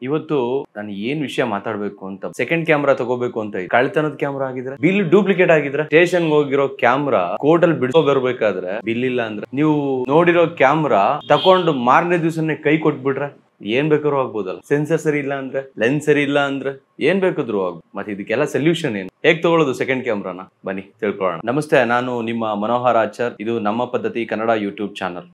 ಇವತ್ತು ನಾನು ಏನ್ ವಿಷಯ ಮಾತಾಡ್ಬೇಕು ಅಂತ ಸೆಕೆಂಡ್ ಕ್ಯಾಮ್ರಾ ತಗೋಬೇಕು ಅಂತ ಕಳ್ತನದ ಕ್ಯಾಮ್ರಾ ಆಗಿದ್ರೆ ಬಿಲ್ ಡೂಪ್ಲಿಕೇಟ್ ಆಗಿದ್ರೆ ಸ್ಟೇಷನ್ ಹೋಗಿರೋ ಕ್ಯಾಮ್ರಾ ಕೋರ್ಟ್ ಅಲ್ಲಿ ಬಿಡಿಸೋ ಬರ್ಬೇಕಾದ್ರೆ ಬಿಲ್ ಇಲ್ಲ ಅಂದ್ರೆ ನೀವು ನೋಡಿರೋ ಕ್ಯಾಮ್ರಾ ತಕೊಂಡು ಮಾರನೇ ದಿವಸನೇ ಕೈ ಕೊಟ್ಬಿಟ್ರೆ ಏನ್ ಬೇಕಾದ್ರೂ ಆಗ್ಬೋದಲ್ಲ. ಸೆನ್ಸರ್ ಸರಿ ಇಲ್ಲ ಅಂದ್ರೆ, ಲೆನ್ಸ್ ಸರಿ ಇಲ್ಲ ಅಂದ್ರೆ ಏನ್ ಬೇಕಾದ್ರೂ ಆಗ್ಬೋದು. ಮತ್ತೆ ಇದಕ್ಕೆಲ್ಲ ಸೊಲ್ಯೂಷನ್ ಏನು, ಹೇಗ್ ತಗೊಳ್ಳೋದು ಸೆಕೆಂಡ್ ಕ್ಯಾಮ್ರಾನ, ಬನ್ನಿ ತಿಳ್ಕೊಳ್ಳೋಣ. ನಮಸ್ತೆ, ನಾನು ನಿಮ್ಮ ಮನೋಹರ್ ಆಚಾರ್. ಇದು ನಮ್ಮ ಪದ್ಧತಿ ಕನ್ನಡ ಯೂಟ್ಯೂಬ್ ಚಾನಲ್.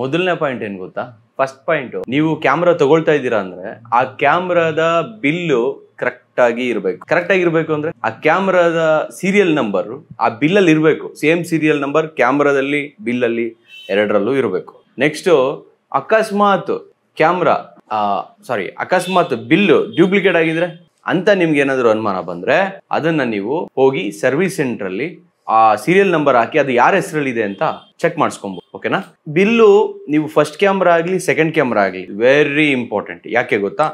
ಮೊದಲನೇ ಪಾಯಿಂಟ್ ಏನ್ ಗೊತ್ತಾ? ಫಸ್ಟ್ ಪಾಯಿಂಟ್, ನೀವು ಕ್ಯಾಮ್ರಾ ತಗೊಳ್ತಾ ಇದ್ದೀರಾ ಅಂದ್ರೆ ಆ ಕ್ಯಾಮ್ರಾದ ಬಿಲ್ಲು ಕರೆಕ್ಟ್ ಆಗಿ ಇರ್ಬೇಕು ಅಂದ್ರೆ ಆ ಕ್ಯಾಮ್ರಾದ ಸೀರಿಯಲ್ ನಂಬರ್ ಆ ಬಿಲ್ ಅಲ್ಲಿ ಇರ್ಬೇಕು. ಸೇಮ್ ಸೀರಿಯಲ್ ನಂಬರ್ ಕ್ಯಾಮ್ರಾದಲ್ಲಿ ಬಿಲ್ ಅಲ್ಲಿ ಎರಡರಲ್ಲೂ ಇರಬೇಕು. ನೆಕ್ಸ್ಟ್, ಅಕಸ್ಮಾತ್ ಬಿಲ್ ಡ್ಯೂಪ್ಲಿಕೇಟ್ ಆಗಿದ್ರೆ ಅಂತ ನಿಮ್ಗೆ ಏನಾದ್ರು ಅನುಮಾನ ಬಂದ್ರೆ ಅದನ್ನ ನೀವು ಹೋಗಿ ಸರ್ವಿಸ್ ಸೆಂಟರ್ ಅಲ್ಲಿ ಆ ಸೀರಿಯಲ್ ನಂಬರ್ ಹಾಕಿ ಅದು ಯಾರ ಹೆಸರಲ್ಲಿ ಇದೆ ಅಂತ ಚೆಕ್ ಮಾಡಿಸ್ಕೊಬಹುದು. ಓಕೆನಾ? ಬಿಲ್ಲು ನೀವು ಫಸ್ಟ್ ಕ್ಯಾಮ್ರಾ ಆಗ್ಲಿ ಸೆಕೆಂಡ್ ಕ್ಯಾಮ್ರಾ ಆಗ್ಲಿ ವೆರಿ ಇಂಪಾರ್ಟೆಂಟ್. ಯಾಕೆ ಗೊತ್ತಾ?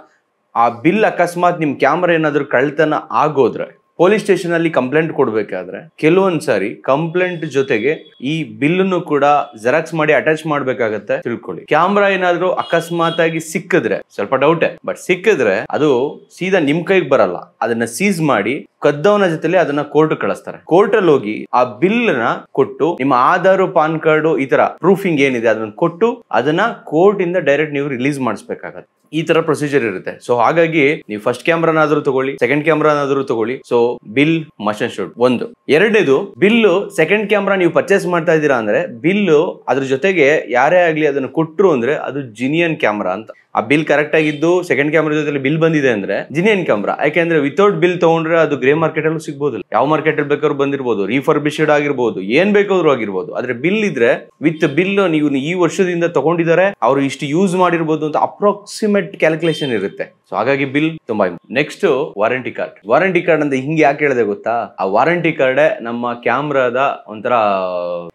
ಆ ಬಿಲ್ ಅಕಸ್ಮಾತ್ ನಿಮ್ ಕ್ಯಾಮ್ರಾ ಏನಾದ್ರು ಕಳ್ತನ ಆಗೋದ್ರೆ ಪೊಲೀಸ್ ಸ್ಟೇಷನ್ ಅಲ್ಲಿ ಕಂಪ್ಲೇಂಟ್ ಕೊಡ್ಬೇಕಾದ್ರೆ ಕೆಲವೊಂದ್ಸಾರಿ ಕಂಪ್ಲೇಂಟ್ ಜೊತೆಗೆ ಈ ಬಿಲ್ಲನ್ನು ಕೂಡ ಜೆರಾಕ್ಸ್ ಮಾಡಿ ಅಟ್ಯಾಚ್ ಮಾಡ್ಬೇಕಾಗತ್ತೆ. ತಿಳ್ಕೊಳ್ಳಿ, ಕ್ಯಾಮ್ರಾ ಏನಾದ್ರು ಅಕಸ್ಮಾತ್ ಆಗಿ ಸಿಕ್ಕಿದ್ರೆ ಸ್ವಲ್ಪ ಡೌಟೆ, ಬಟ್ ಸಿಕ್ಕಿದ್ರೆ ಅದು ಸೀದಾ ನಿಮ್ ಕೈಗೆ ಬರಲ್ಲ. ಅದನ್ನ ಸೀಸ್ ಮಾಡಿ ಕದ್ದವನ ಜೊತೆಲಿ ಅದನ್ನ ಕೋರ್ಟ್ ಕಳಿಸ್ತಾರೆ. ಕೋರ್ಟ್ ಅಲ್ಲಿ ಹೋಗಿ ಆ ಬಿಲ್ ನ ಕೊಟ್ಟು ನಿಮ್ಮ ಆಧಾರ್, ಪಾನ್ ಕಾರ್ಡ್ ಈ ತರ ಪ್ರೂಫಿಂಗ್ ಏನಿದೆ ಅದನ್ನ ಕೊಟ್ಟು ಅದನ್ನ ಕೋರ್ಟ್ ಇಂದ ಡೈರೆಕ್ಟ್ ನೀವು ರಿಲೀಸ್ ಮಾಡಿಸ್ಬೇಕಾಗತ್ತೆ. ಈ ತರ ಪ್ರೊಸೀಜರ್ ಇರುತ್ತೆ. ಸೊ ಹಾಗಾಗಿ ನೀವು ಫಸ್ಟ್ ಕ್ಯಾಮ್ರಾನಾದ್ರೂ ತಗೊಳ್ಳಿ, ಸೆಕೆಂಡ್ ಕ್ಯಾಮ್ರಾನಾದ್ರೂ ತಗೊಳ್ಳಿ. So bill must and should ಒಂದು. ಎರಡನೇದು, ಬಿಲ್ಲು ಸೆಕೆಂಡ್ ಕ್ಯಾಮ್ರಾ ನೀವು ಪರ್ಚೇಸ್ ಮಾಡ್ತಾ ಇದ್ದೀರಾ ಅಂದ್ರೆ ಬಿಲ್ಲು ಅದ್ರ ಜೊತೆಗೆ ಯಾರೇ ಆಗ್ಲಿ ಅದನ್ನ ಕೊಟ್ರು ಅಂದ್ರೆ ಅದು ಜಿನಿಯನ್ ಕ್ಯಾಮ್ರಾ ಅಂತ. ಆ ಬಿಲ್ ಕರೆಕ್ಟ್ ಆಗಿದ್ದು ಸೆಕೆಂಡ್ ಕ್ಯಾಮ್ರಾ ಜೊತೆ ಬಿಲ್ ಬಂದಿದೆ ಅಂದ್ರೆ ಜಿನಿಯನ್ ಕ್ಯಾಮ್ರಾ. ಯಾಕೆಂದ್ರೆ ವಿತೌಟ್ ಬಿಲ್ ತಗೊಂಡ್ರೆ ಅದು ಗ್ರೇ ಮಾರ್ಕೆಟ್ ಅಲ್ಲೂ ಸಿಗ್ಬೋದು, ಯಾವ ಮಾರ್ಕೆಟ್ ಅಲ್ಲಿ ಬೇಕಾದ್ರೂ ಬಂದಿರ್ಬೋದು, ರೀಫರ್ಬಿಶ್ಡ್ ಆಗಿರ್ಬೋದು, ಏನ್ ಬೇಕಾದ್ರೂ ಆಗಿರ್ಬೋದು. ಆದ್ರೆ ಬಿಲ್ ಇದ್ರೆ ವಿತ್ ಬಿಲ್ ನೀವು ಈ ವರ್ಷದಿಂದ ತಗೊಂಡಿದ್ದಾರೆ, ಅವ್ರು ಇಷ್ಟು ಯೂಸ್ ಮಾಡಿರ್ಬೋದು ಅಂತ ಅಪ್ರಾಕ್ಸಿಮೇಟ್ ಕ್ಯಾಲ್ಕುಲೇಷನ್ ಇರುತ್ತೆ. ಸೊ ಹಾಗಾಗಿ ಬಿಲ್ ತುಂಬಾ important. Next, warranty card. Warranty card ಅಂತ ಹಿಂಗೆ ಯಾಕೆ ಹೇಳಿದೆ ಗೊತ್ತಾ? ಆ ವಾರಂಟಿ ಕಾರ್ಡ್ ನಮ್ಮ ಕ್ಯಾಮ್ರಾದ ಒಂಥರ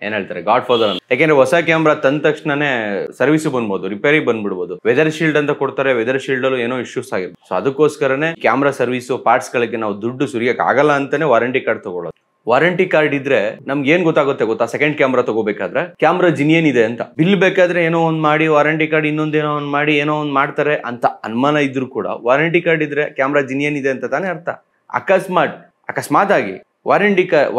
ಏನ್ ಹೇಳ್ತಾರೆ ಗಾಡ್ ಫಾದರ್ ಅಂತ. ಯಾಕೆಂದ್ರೆ ಹೊಸ ಕ್ಯಾಮ್ರಾ ತಂದ ತಕ್ಷಣನೇ ಸರ್ವಿಸ್ ಬಂದ್ಬೋದು, ರಿಪೇರಿ ಬಂದ್ಬಿಡ್ಬೋದು. ವೆದರ್ ಶೀಲ್ಡ್ ಅಂತ ಕೊಡ್ತಾರೆ, ವೆದರ್ ಶೀಲ್ಡ್ ಅಲ್ಲೂ ಏನೋ ಇಶ್ಯೂಸ್ ಆಗಿರುತ್ತೆ. ಸೊ ಅದಕ್ಕೋಸ್ಕರನೇ ಕ್ಯಾಮ್ರಾ ಸರ್ವಿಸ್ ಪಾರ್ಟ್ಸ್ ಗಳಿಗೆ ನಾವು ದುಡ್ಡು ಸುರಿಯಕ್ ಆಗಲ್ಲ ಅಂತಾನೆ ವಾರಂಟಿ ಕಾರ್ಡ್ ತಗೊಳ್ಳೋದು. ವಾರಂಟಿ ಕಾರ್ಡ್ ಇದ್ರೆ ನಮ್ಗೆ ಏನ್ ಗೊತ್ತಾಗುತ್ತೆ ಗೊತ್ತಾ? ಸೆಕೆಂಡ್ ಕ್ಯಾಮ್ರಾ ತಗೋಬೇಕಾದ್ರೆ ಕ್ಯಾಮ್ರಾ ಜಿನಿಯನ್ ಇದೆ ಅಂತ. ಬಿಲ್ ಬೇಕಾದ್ರೆ ಏನೋ ಒಂದ್ ಮಾಡಿ, ವಾರಂಟಿ ಕಾರ್ಡ್ ಇನ್ನೊಂದೇನೋ ಒಂದ್ ಮಾಡಿ ಏನೋ ಒಂದ್ ಮಾಡ್ತಾರೆ ಅಂತ ಅನುಮಾನ ಇದ್ರು ಕೂಡ ವಾರಂಟಿ ಕಾರ್ಡ್ ಇದ್ರೆ ಕ್ಯಾಮ್ರಾ ಜಿನಿಯನ್ ಇದೆ ಅಂತ ತಾನೇ ಅರ್ಥ. ಅಕಸ್ಮಾತ್ ಆಗಿ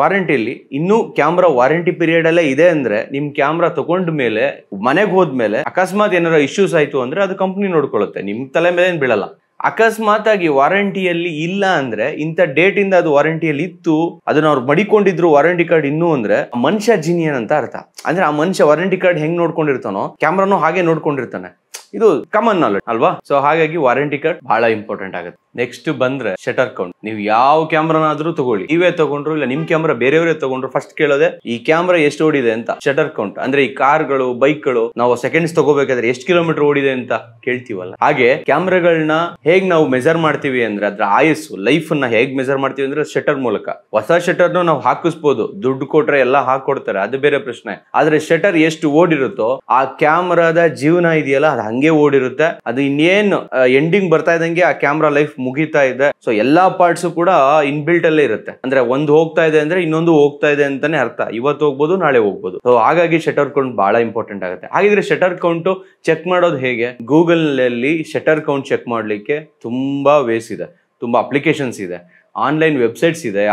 ವಾರಂಟಿಯಲ್ಲಿ ಇನ್ನೂ ಕ್ಯಾಮ್ರಾ ವಾರಂಟಿ ಪೀರಿಯಡ್ ಅಲ್ಲೇ ಇದೆ ಅಂದ್ರೆ ನಿಮ್ ಕ್ಯಾಮ್ರಾ ತಗೊಂಡ ಮೇಲೆ ಮನೆಗೆ ಹೋದ್ಮೇಲೆ ಅಕಸ್ಮಾತ್ ಏನಾರ ಇಶ್ಯೂಸ್ ಆಯ್ತು ಅಂದ್ರೆ ಅದು ಕಂಪ್ನಿ ನೋಡ್ಕೊಳ್ಳುತ್ತೆ, ನಿಮ್ ತಲೆ ಮೇಲೆ ಏನ್ ಬೀಳಲ್ಲ. ಅಕಸ್ಮಾತ್ ಆಗಿ ವಾರಂಟಿಯಲ್ಲಿ ಇಲ್ಲ ಅಂದ್ರೆ ಇಂಥ ಡೇಟ್ ಇಂದ ಅದು ವಾರಂಟಿಯಲ್ಲಿ ಇತ್ತು, ಅದನ್ನ ಅವ್ರು ಮಡಿಕೊಂಡಿದ್ರು ವಾರಂಟಿ ಕಾರ್ಡ್ ಇನ್ನೂ ಅಂದ್ರೆ ಮನುಷ್ಯ ಜಿನಿಯನ್ ಅಂತ ಅರ್ಥ. ಅಂದ್ರೆ ಆ ಮನುಷ್ಯ ವಾರಂಟಿ ಕಾರ್ಡ್ ಹೆಂಗ್ ನೋಡ್ಕೊಂಡಿರ್ತಾನೋ ಕ್ಯಾಮ್ರಾನು ಹಾಗೆ ನೋಡ್ಕೊಂಡಿರ್ತಾನೆ. ಇದು ಕಾಮನ್ ನಾಲೆಡ್ಜ್ ಅಲ್ವಾ? ಸೊ ಹಾಗಾಗಿ ವಾರಂಟಿ ಕಾರ್ಡ್ ಬಹಳ ಇಂಪಾರ್ಟೆಂಟ್ ಆಗುತ್ತೆ. ನೆಕ್ಸ್ಟ್ ಬಂದ್ರೆ ಶಟರ್ ಕೌಂಟ್. ನೀವು ಯಾವ ಕ್ಯಾಮ್ರಾನಾದ್ರೂ ತಗೊಳ್ಳಿ, ನೀವೇ ತಗೊಂಡ್ರು ಇಲ್ಲ ನಿಮ್ ಕ್ಯಾಮ್ರಾ ಬೇರೆಯವರೇ ತಗೊಂಡ್ರು, ಫಸ್ಟ್ ಕೇಳೋದೆ ಈ ಕ್ಯಾಮ್ರಾ ಎಷ್ಟು ಓಡಿದೆ ಅಂತ. ಶಟರ್ ಕೌಂಟ್ ಅಂದ್ರೆ ಈ ಕಾರ್ಗಳು, ಬೈಕ್ಗಳು ನಾವು ಸೆಕೆಂಡ್ಸ್ ತಗೋಬೇಕಾದ್ರೆ ಎಷ್ಟು ಕಿಲೋಮೀಟರ್ ಓಡಿದೆ ಅಂತ ಕೇಳ್ತೀವಲ್ಲ, ಹಾಗೆ ಕ್ಯಾಮ್ರಾಗಳನ್ನ ಹೇಗ್ ನಾವು ಮೆಜರ್ ಮಾಡ್ತೀವಿ ಅಂದ್ರೆ ಅದ್ರ ಆಯಸ್ಸು, ಲೈಫ್ ಅನ್ನ ಹೇಗ್ ಮೆಜರ್ ಮಾಡ್ತೀವಿ ಅಂದ್ರೆ ಶಟರ್ ಮೂಲಕ. ಹೊಸ ಶಟರ್ನು ನಾವು ಹಾಕಿಸ್ಬೋದು, ದುಡ್ಡು ಕೊಟ್ರೆ ಎಲ್ಲ ಹಾಕೊಡ್ತಾರೆ, ಅದು ಬೇರೆ ಪ್ರಶ್ನೆ. ಆದ್ರೆ ಶಟರ್ ಎಷ್ಟು ಓಡಿರುತ್ತೋ ಆ ಕ್ಯಾಮ್ರಾದ ಜೀವನ ಇದೆಯಲ್ಲ ಅದು ಹಂಗೆ ಓಡಿರುತ್ತೆ. ಅದು ಇನ್ನೇನು ಎಂಡಿಂಗ್ ಬರ್ತಾ ಇದ್ದಂಗೆ ಆ ಕ್ಯಾಮ್ರಾ ಲೈಫ್ ಮುಗಿತಾ ಇದೆ. ಸೊ ಎಲ್ಲಾ ಪಾರ್ಟ್ಸ್ ಕೂಡ ಇನ್ಬಿಲ್ಟ್ ಅಲ್ಲೇ ಇರುತ್ತೆ. ಅಂದ್ರೆ ಒಂದು ಹೋಗ್ತಾ ಇದೆ ಅಂದ್ರೆ ಇನ್ನೊಂದು ಹೋಗ್ತಾ ಇದೆ ಅಂತಾನೆ ಅರ್ಥ. ಇವತ್ತು ಹೋಗ್ಬೋದು, ನಾಳೆ ಹೋಗ್ಬೋದು. ಸೊ ಹಾಗಾಗಿ ಶಟರ್ ಕೌಂಟ್ ಬಹಳ ಇಂಪಾರ್ಟೆಂಟ್ ಆಗುತ್ತೆ. ಹಾಗಿದ್ರೆ ಶಟರ್ ಕೌಂಟ್ ಚೆಕ್ ಮಾಡೋದು ಹೇಗೆ? ಗೂಗಲ್ ನಲ್ಲಿ ಶಟರ್ ಕೌಂಟ್ ಚೆಕ್ ಮಾಡ್ಲಿಕ್ಕೆ ತುಂಬಾ ವೇಸ್ ಇದೆ, ತುಂಬಾ ಅಪ್ಲಿಕೇಶನ್ಸ್ ಇದೆ, ಆನ್ಲೈನ್ ವೆಬ್ಸೈಟ್ಸ್ ಇದೆ,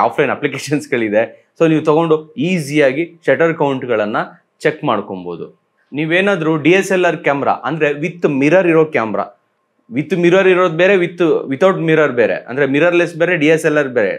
ಆಫ್ಲೈನ್ ಅಪ್ಲಿಕೇಶನ್ಸ್ ಗಳಿದೆ. ಸೊ ನೀವು ತಗೊಂಡು ಈಸಿಯಾಗಿ ಶಟರ್ ಕೌಂಟ್ ಗಳನ್ನ ಚೆಕ್ ಮಾಡ್ಕೊಬಹುದು. ನೀವೇನಾದ್ರೂ DSLR ಕ್ಯಾಮ್ರಾ ಅಂದ್ರೆ ವಿತ್ ಮಿರರ್ ಇರೋ ಕ್ಯಾಮ್ರಾ, ವಿತ್ ಮಿರರ್ ಇರೋದು ಬೇರೆ, ವಿತೌಟ್ ಮಿರರ್ ಬೇರೆ, ಅಂದ್ರೆ ಮಿರರ್ಲೆಸ್ ಬೇರೆ, DSLR ಬೇರೆ.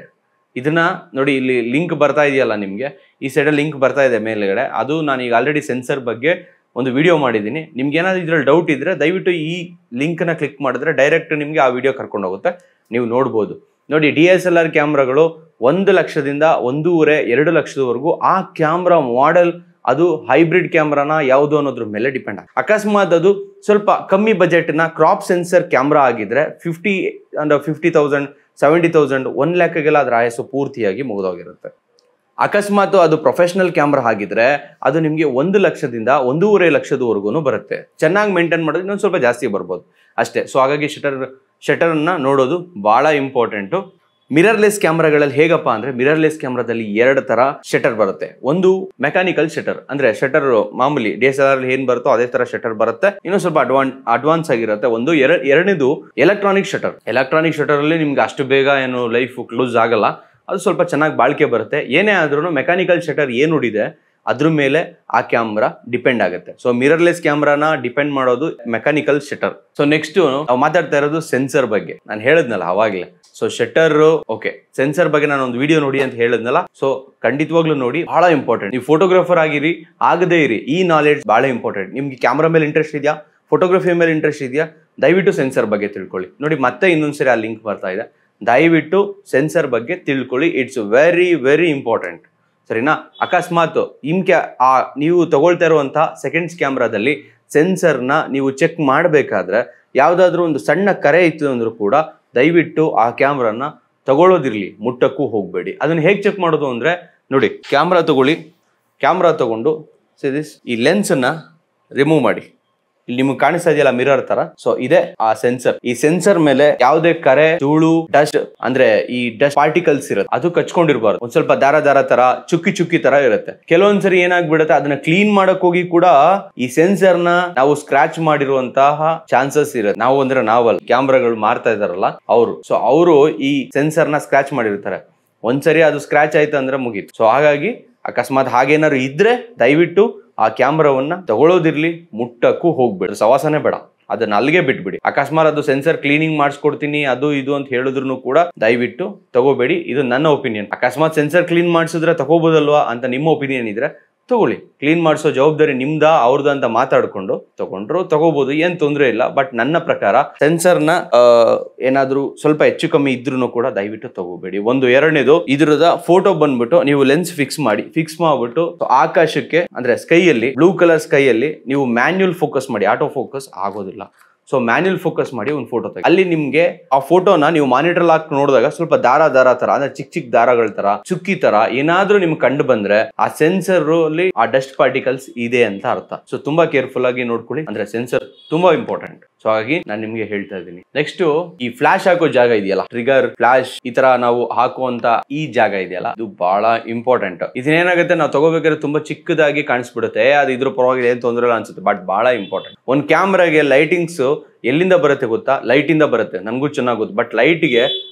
ಇದನ್ನ ನೋಡಿ, ಇಲ್ಲಿ ಲಿಂಕ್ ಬರ್ತಾ ಇದೆಯಲ್ಲ ನಿಮ್ಗೆ, ಈ ಸೈಡಲ್ಲಿ ಲಿಂಕ್ ಬರ್ತಾ ಇದೆ ಮೇಲ್ಗಡೆ. ಅದು ನಾನು ಈಗ ಆಲ್ರೆಡಿ ಸೆನ್ಸರ್ ಬಗ್ಗೆ ಒಂದು ವಿಡಿಯೋ ಮಾಡಿದ್ದೀನಿ. ನಿಮ್ಗೆ ಏನಾದ್ರು ಇದ್ರಲ್ಲಿ ಡೌಟ್ ಇದ್ರೆ ದಯವಿಟ್ಟು ಈ ಲಿಂಕ್ ನ ಕ್ಲಿಕ್ ಮಾಡಿದ್ರೆ ಡೈರೆಕ್ಟ್ ನಿಮ್ಗೆ ಆ ವಿಡಿಯೋ ಕರ್ಕೊಂಡು ಹೋಗುತ್ತೆ, ನೀವು ನೋಡ್ಬೋದು. ನೋಡಿ, DSLR ಕ್ಯಾಮ್ರಾಗಳು 1 ಲಕ್ಷದಿಂದ 1.5-2 ಲಕ್ಷದವರೆಗೂ ಆ ಕ್ಯಾಮ್ರಾ ಮಾಡೆಲ್ ಅದು ಹೈಬ್ರಿಡ್ ಕ್ಯಾಮ್ರಾನ ಯಾವುದು ಅನ್ನೋದ್ರ ಮೇಲೆ ಡಿಪೆಂಡ್ ಆಗುತ್ತೆ. ಅಕಸ್ಮಾತ್ ಅದು ಸ್ವಲ್ಪ ಕಮ್ಮಿ ಬಜೆಟ್ ನ ಕ್ರಾಪ್ ಸೆನ್ಸರ್ ಕ್ಯಾಮ್ರಾ ಆಗಿದ್ರೆ 50,000, 70,000, 1 ಲಕ್ಷಗೆಲ್ಲ ಅದ್ರ ಆಯಸ್ಸು ಪೂರ್ತಿಯಾಗಿ ಮುಗಿದೋಗಿರುತ್ತೆ. ಅಕಸ್ಮಾತ್ ಅದು ಪ್ರೊಫೆಷನಲ್ ಕ್ಯಾಮ್ರಾ ಆಗಿದ್ರೆ ಅದು ನಿಮಗೆ 1 ಲಕ್ಷದಿಂದ 1.5 ಲಕ್ಷದವರೆಗೂ ಬರುತ್ತೆ. ಚೆನ್ನಾಗಿ ಮೇಂಟೈನ್ ಮಾಡಿದ್ರೆ ಇನ್ನೊಂದು ಸ್ವಲ್ಪ ಜಾಸ್ತಿ ಬರ್ಬೋದು ಅಷ್ಟೇ. ಸೊ ಹಾಗಾಗಿ ಶಟರ್ ಅನ್ನ ನೋಡೋದು ಬಹಳ ಇಂಪಾರ್ಟೆಂಟು. ಮಿರರ್ಲೆಸ್ ಕ್ಯಾಮ್ರಾಗಳಲ್ಲಿ ಹೇಗಪ್ಪ ಅಂದ್ರೆ ಮಿರರ್ಲೆಸ್ ಕ್ಯಾಮ್ರಾದಲ್ಲಿ 2 ತರ ಶಟರ್ ಬರುತ್ತೆ. ಒಂದು ಮೆಕ್ಯಾನಿಕಲ್ ಶಟರ್, ಅಂದ್ರೆ ಶಟರ್ ಮಾಮೂಲಿ DSLR ಏನ್ ಬರುತ್ತೋ ಅದೇ ತರ ಶಟರ್ ಬರುತ್ತೆ, ಇನ್ನೂ ಸ್ವಲ್ಪ ಅಡ್ವಾನ್ಸ್ ಆಗಿರುತ್ತೆ. ಎರಡನೇದು ಎಲೆಕ್ಟ್ರಾನಿಕ್ ಶಟರ್. ಎಲೆಕ್ಟ್ರಾನಿಕ್ ಶಟರ್ ಅಲ್ಲಿ ನಿಮ್ಗೆ ಅಷ್ಟು ಬೇಗ ಏನು ಲೈಫ್ ಕ್ಲೋಸ್ ಆಗಲ್ಲ, ಅದು ಸ್ವಲ್ಪ ಚೆನ್ನಾಗಿ ಬಾಳಿಕೆ ಬರುತ್ತೆ. ಏನೇ ಆದ್ರೂ ಮೆಕ್ಯಾನಿಕಲ್ ಶಟರ್ ಏನು ನೋಡಿದೆ ಅದ್ರ ಮೇಲೆ ಆ ಕ್ಯಾಮ್ರಾ ಡಿಪೆಂಡ್ ಆಗುತ್ತೆ. ಸೊ ಮಿರರ್ಲೆಸ್ ಕ್ಯಾಮ್ರಾನ ಡಿಪೆಂಡ್ ಮಾಡೋದು ಮೆಕ್ಯಾನಿಕಲ್ ಶಟರ್. ಸೊ ನೆಕ್ಸ್ಟ್ ನಾವು ಮಾತಾಡ್ತಾ ಇರೋದು ಸೆನ್ಸರ್ ಬಗ್ಗೆ. ನಾನು ಹೇಳಿದ್ನಲ್ಲ ಅವಾಗ್ಲೇ. ಸೊ ಶಟರ್ ಓಕೆ, ಸೆನ್ಸರ್ ಬಗ್ಗೆ ನಾನು ಒಂದು ವಿಡಿಯೋ ನೋಡಿ ಅಂತ ಹೇಳಿದ್ನಲ್ಲ. ಸೊ ಖಂಡಿತವಾಗ್ಲೂ ನೋಡಿ, ಬಹಳ ಇಂಪಾರ್ಟೆಂಟ್. ನೀವು ಫೋಟೋಗ್ರಾಫರ್ ಆಗಿರಿ ಆಗದೇ ಇರಿ, ಈ ನಾಲೆಡ್ಜ್ ಬಹಳ ಇಂಪಾರ್ಟೆಂಟ್. ನಿಮ್ಗೆ ಕ್ಯಾಮ್ರಾ ಮೇಲೆ ಇಂಟ್ರೆಸ್ಟ್ ಇದೆಯಾ, ಫೋಟೋಗ್ರಫಿ ಮೇಲೆ ಇಂಟ್ರೆಸ್ಟ್ ಇದೆಯಾ, ದಯವಿಟ್ಟು ಸೆನ್ಸರ್ ಬಗ್ಗೆ ತಿಳ್ಕೊಳ್ಳಿ. ನೋಡಿ ಮತ್ತೆ ಇನ್ನೊಂದ್ಸರಿ ಆ ಲಿಂಕ್ ಬರ್ತಾ ಇದೆ, ದಯವಿಟ್ಟು ಸೆನ್ಸರ್ ಬಗ್ಗೆ ತಿಳ್ಕೊಳ್ಳಿ. ಇಟ್ಸ್ ವೆರಿ ವೆರಿ ಇಂಪಾರ್ಟೆಂಟ್, ಸರಿನಾ? ಅಕಸ್ಮಾತ್ ನೀವು ತಗೊಳ್ತಾ ಇರುವಂತಹ ಸೆಕೆಂಡ್ಸ್ ಕ್ಯಾಮ್ರಾದಲ್ಲಿ ಸೆನ್ಸರ್ನ ನೀವು ಚೆಕ್ ಮಾಡಬೇಕಾದ್ರೆ ಯಾವುದಾದ್ರೂ ಒಂದು ಸಣ್ಣ ಕರೆ ಇತ್ತು ಅಂದ್ರೂ ಕೂಡ ದಯವಿಟ್ಟು ಆ ಕ್ಯಾಮ್ರಾನ ತಗೊಳ್ಳೋದಿರ್ಲಿ, ಮುಟ್ಟಕ್ಕೂ ಹೋಗಬೇಡಿ. ಅದನ್ನ ಹೇಗೆ ಚೆಕ್ ಮಾಡೋದು ಅಂದ್ರೆ, ನೋಡಿ ಕ್ಯಾಮ್ರಾ ತಗೊಳ್ಳಿ, ಕ್ಯಾಮ್ರಾ ತಗೊಂಡು ಈ ಲೆನ್ಸನ್ನ ರಿಮೂವ್ ಮಾಡಿ. ಇಲ್ಲಿ ನಿಮ್ಗೆ ಕಾಣಿಸ್ತಾ ಇದೆಯಲ್ಲ ಮಿರರ್ ತರ, ಸೊ ಇದೆ ಆ ಸೆನ್ಸರ್. ಈ ಸೆನ್ಸರ್ ಮೇಲೆ ಯಾವುದೇ ಕರೆ, ಧೂಳು, ಡಸ್ಟ್ ಅಂದ್ರೆ ಈ ಡಸ್ಟ್ ಪಾರ್ಟಿಕಲ್ಸ್ ಇರುತ್ತೆ, ಅದು ಕಚ್ಕೊಂಡಿರ್ಬಾರ್ದು. ಒಂದ್ ಸ್ವಲ್ಪ ದಾರ ತರ ಚುಕ್ಕಿ ತರ ಇರುತ್ತೆ. ಕೆಲವೊಂದ್ಸರಿ ಏನಾಗ್ಬಿಡುತ್ತೆ, ಅದನ್ನ ಕ್ಲೀನ್ ಮಾಡಕ್ ಹೋಗಿ ಕೂಡ ಈ ಸೆನ್ಸರ್ ನ ನಾವು ಸ್ಕ್ರಾಚ್ ಮಾಡಿರುವಂತಹ ಚಾನ್ಸಸ್ ಇರುತ್ತೆ. ನಾವು ಅಂದ್ರೆ ನಾವಲ್ಲ, ಕ್ಯಾಮ್ರಾಗಳು ಮಾರ್ತಾ ಇದಾರಲ್ಲ ಅವರು. ಸೊ ಅವರು ಈ ಸೆನ್ಸರ್ ನ ಸ್ಕ್ರಾಚ್ ಮಾಡಿರ್ತಾರೆ. ಒಂದ್ಸರಿ ಅದು ಸ್ಕ್ರಾಚ್ ಆಯ್ತು ಅಂದ್ರೆ ಮುಗೀತು. ಸೊ ಹಾಗಾಗಿ ಅಕಸ್ಮಾತ್ ಹಾಗೇನಾದ್ರು ಇದ್ರೆ ದಯವಿಟ್ಟು ಆ ಕ್ಯಾಮ್ರಾವನ್ನ ತಗೊಳ್ಳೋದಿರ್ಲಿ, ಮುಟ್ಟಕ್ಕೂ ಹೋಗ್ಬೇಡಿ, ಸವಾಸನೆ ಬೇಡ, ಅದನ್ನ ಅಲ್ಲಿಗೆ ಬಿಟ್ಬಿಡಿ. ಅಕಸ್ಮಾತ್ ಅದು ಸೆನ್ಸರ್ ಕ್ಲೀನಿಂಗ್ ಮಾಡಿಸ್ಕೊಡ್ತೀನಿ ಅದು ಇದು ಅಂತ ಹೇಳಿದ್ರು ಕೂಡ ದಯವಿಟ್ಟು ತಗೋಬೇಡಿ. ಇದು ನನ್ನ ಒಪಿನಿಯನ್. ಅಕಸ್ಮಾತ್ ಸೆನ್ಸರ್ ಕ್ಲೀನ್ ಮಾಡಿಸಿದ್ರೆ ತಗೋಬೋದಲ್ವಾ ಅಂತ ನಿಮ್ಮ ಒಪಿನಿಯನ್ ಇದ್ರೆ ತಗೊಳ್ಳಿ. ಕ್ಲೀನ್ ಮಾಡಿಸೋ ಜವಾಬ್ದಾರಿ ನಿಮ್ದ ಅವ್ರದ್ದು ಅಂತ ಮಾತಾಡ್ಕೊಂಡು ತಗೋಬಹುದು, ಏನ್ ತೊಂದರೆ ಇಲ್ಲ. ಬಟ್ ನನ್ನ ಪ್ರಕಾರ ಸೆನ್ಸರ್ನ ಏನಾದ್ರೂ ಸ್ವಲ್ಪ ಹೆಚ್ಚು ಕಮ್ಮಿ ಇದ್ರೂ ಕೂಡ ದಯವಿಟ್ಟು ತಗೋಬೇಡಿ. ಎರಡನೇದು, ಇದ್ರದ ಫೋಟೋ ಬಂದ್ಬಿಟ್ಟು ನೀವು ಲೆನ್ಸ್ ಫಿಕ್ಸ್ ಮಾಡ್ಬಿಟ್ಟು ಆಕಾಶಕ್ಕೆ ಅಂದ್ರೆ ಸ್ಕೈಯಲ್ಲಿ, ಬ್ಲೂ ಕಲರ್ ಸ್ಕೈಯಲ್ಲಿ ನೀವು ಮ್ಯಾನ್ಯುಯಲ್ ಫೋಕಸ್ ಮಾಡಿ, ಆಟೋ ಫೋಕಸ್ ಆಗೋದಿಲ್ಲ. ಸೊ ಮ್ಯಾನ್ಯುಯಲ್ ಫೋಕಸ್ ಮಾಡಿ ಒಂದು ಫೋಟೋ ತೆಗಿ. ಅಲ್ಲಿ ನಿಮ್ಗೆ ಆ ಫೋಟೋನ ನೀವು ಮಾನಿಟರ್ ಹಾಕಿ ನೋಡಿದಾಗ ಸ್ವಲ್ಪ ದಾರ ತರ ಅಂದ್ರೆ ಚಿಕ್ಕ ದಾರಗಳ ತರ, ಚುಕ್ಕಿ ತರ ಏನಾದ್ರೂ ನಿಮ್ಗೆ ಕಂಡು ಬಂದ್ರೆ ಆ ಸೆನ್ಸರ್ ಅಲ್ಲಿ ಆ ಡಸ್ಟ್ ಪಾರ್ಟಿಕಲ್ಸ್ ಇದೆ ಅಂತ ಅರ್ಥ. ಸೊ ತುಂಬಾ ಕೇರ್ಫುಲ್ ಆಗಿ ನೋಡ್ಕೊಳ್ಳಿ, ಅಂದ್ರೆ ಸೆನ್ಸರ್ ತುಂಬಾ ಇಂಪಾರ್ಟೆಂಟ್. ಸೊ ಹಾಗಾಗಿ ನಾನು ನಿಮ್ಗೆ ಹೇಳ್ತಾ ಇದ್ದೀನಿ. ನೆಕ್ಸ್ಟ್, ಈ ಫ್ಲಾಶ್ ಹಾಕೋ ಜಾಗ ಇದೆಯಲ್ಲ, ಟ್ರಿಗರ್, ಫ್ಲಾಶ್ ಈ ತರ ನಾವು ಹಾಕುವಂತ ಈ ಜಾಗ ಇದೆಯಲ್ಲ, ಇದು ಬಹಳ ಇಂಪಾರ್ಟೆಂಟ್. ಇದನ್ನೇನಾಗುತ್ತೆ, ನಾವು ತಗೋಬೇಕಾದ್ರೆ ತುಂಬಾ ಚಿಕ್ಕದಾಗಿ ಕಾಣಿಸ್ಬಿಡುತ್ತೆ, ಅದು ಇದ್ರ ಪರವಾಗಿ ಏನ್ ತೊಂದ್ರೆ ಇಲ್ಲ ಅನ್ಸುತ್ತೆ, ಬಟ್ ಬಹಳ ಇಂಪಾರ್ಟೆಂಟ್. ಒಂದ್ ಕ್ಯಾಮ್ರಾಗೆ ಲೈಟಿಂಗ್ಸ್ ಎಲ್ಲಿಂದ ಬರುತ್ತೆ ಗೊತ್ತಾ? ಲೈಟ್ ಇಂದ ಬರುತ್ತೆ, ನನ್ಗೂ ಚೆನ್ನಾಗಿ ಗೊತ್ತು. ಬಟ್ ಲೈಟ್ಗೆ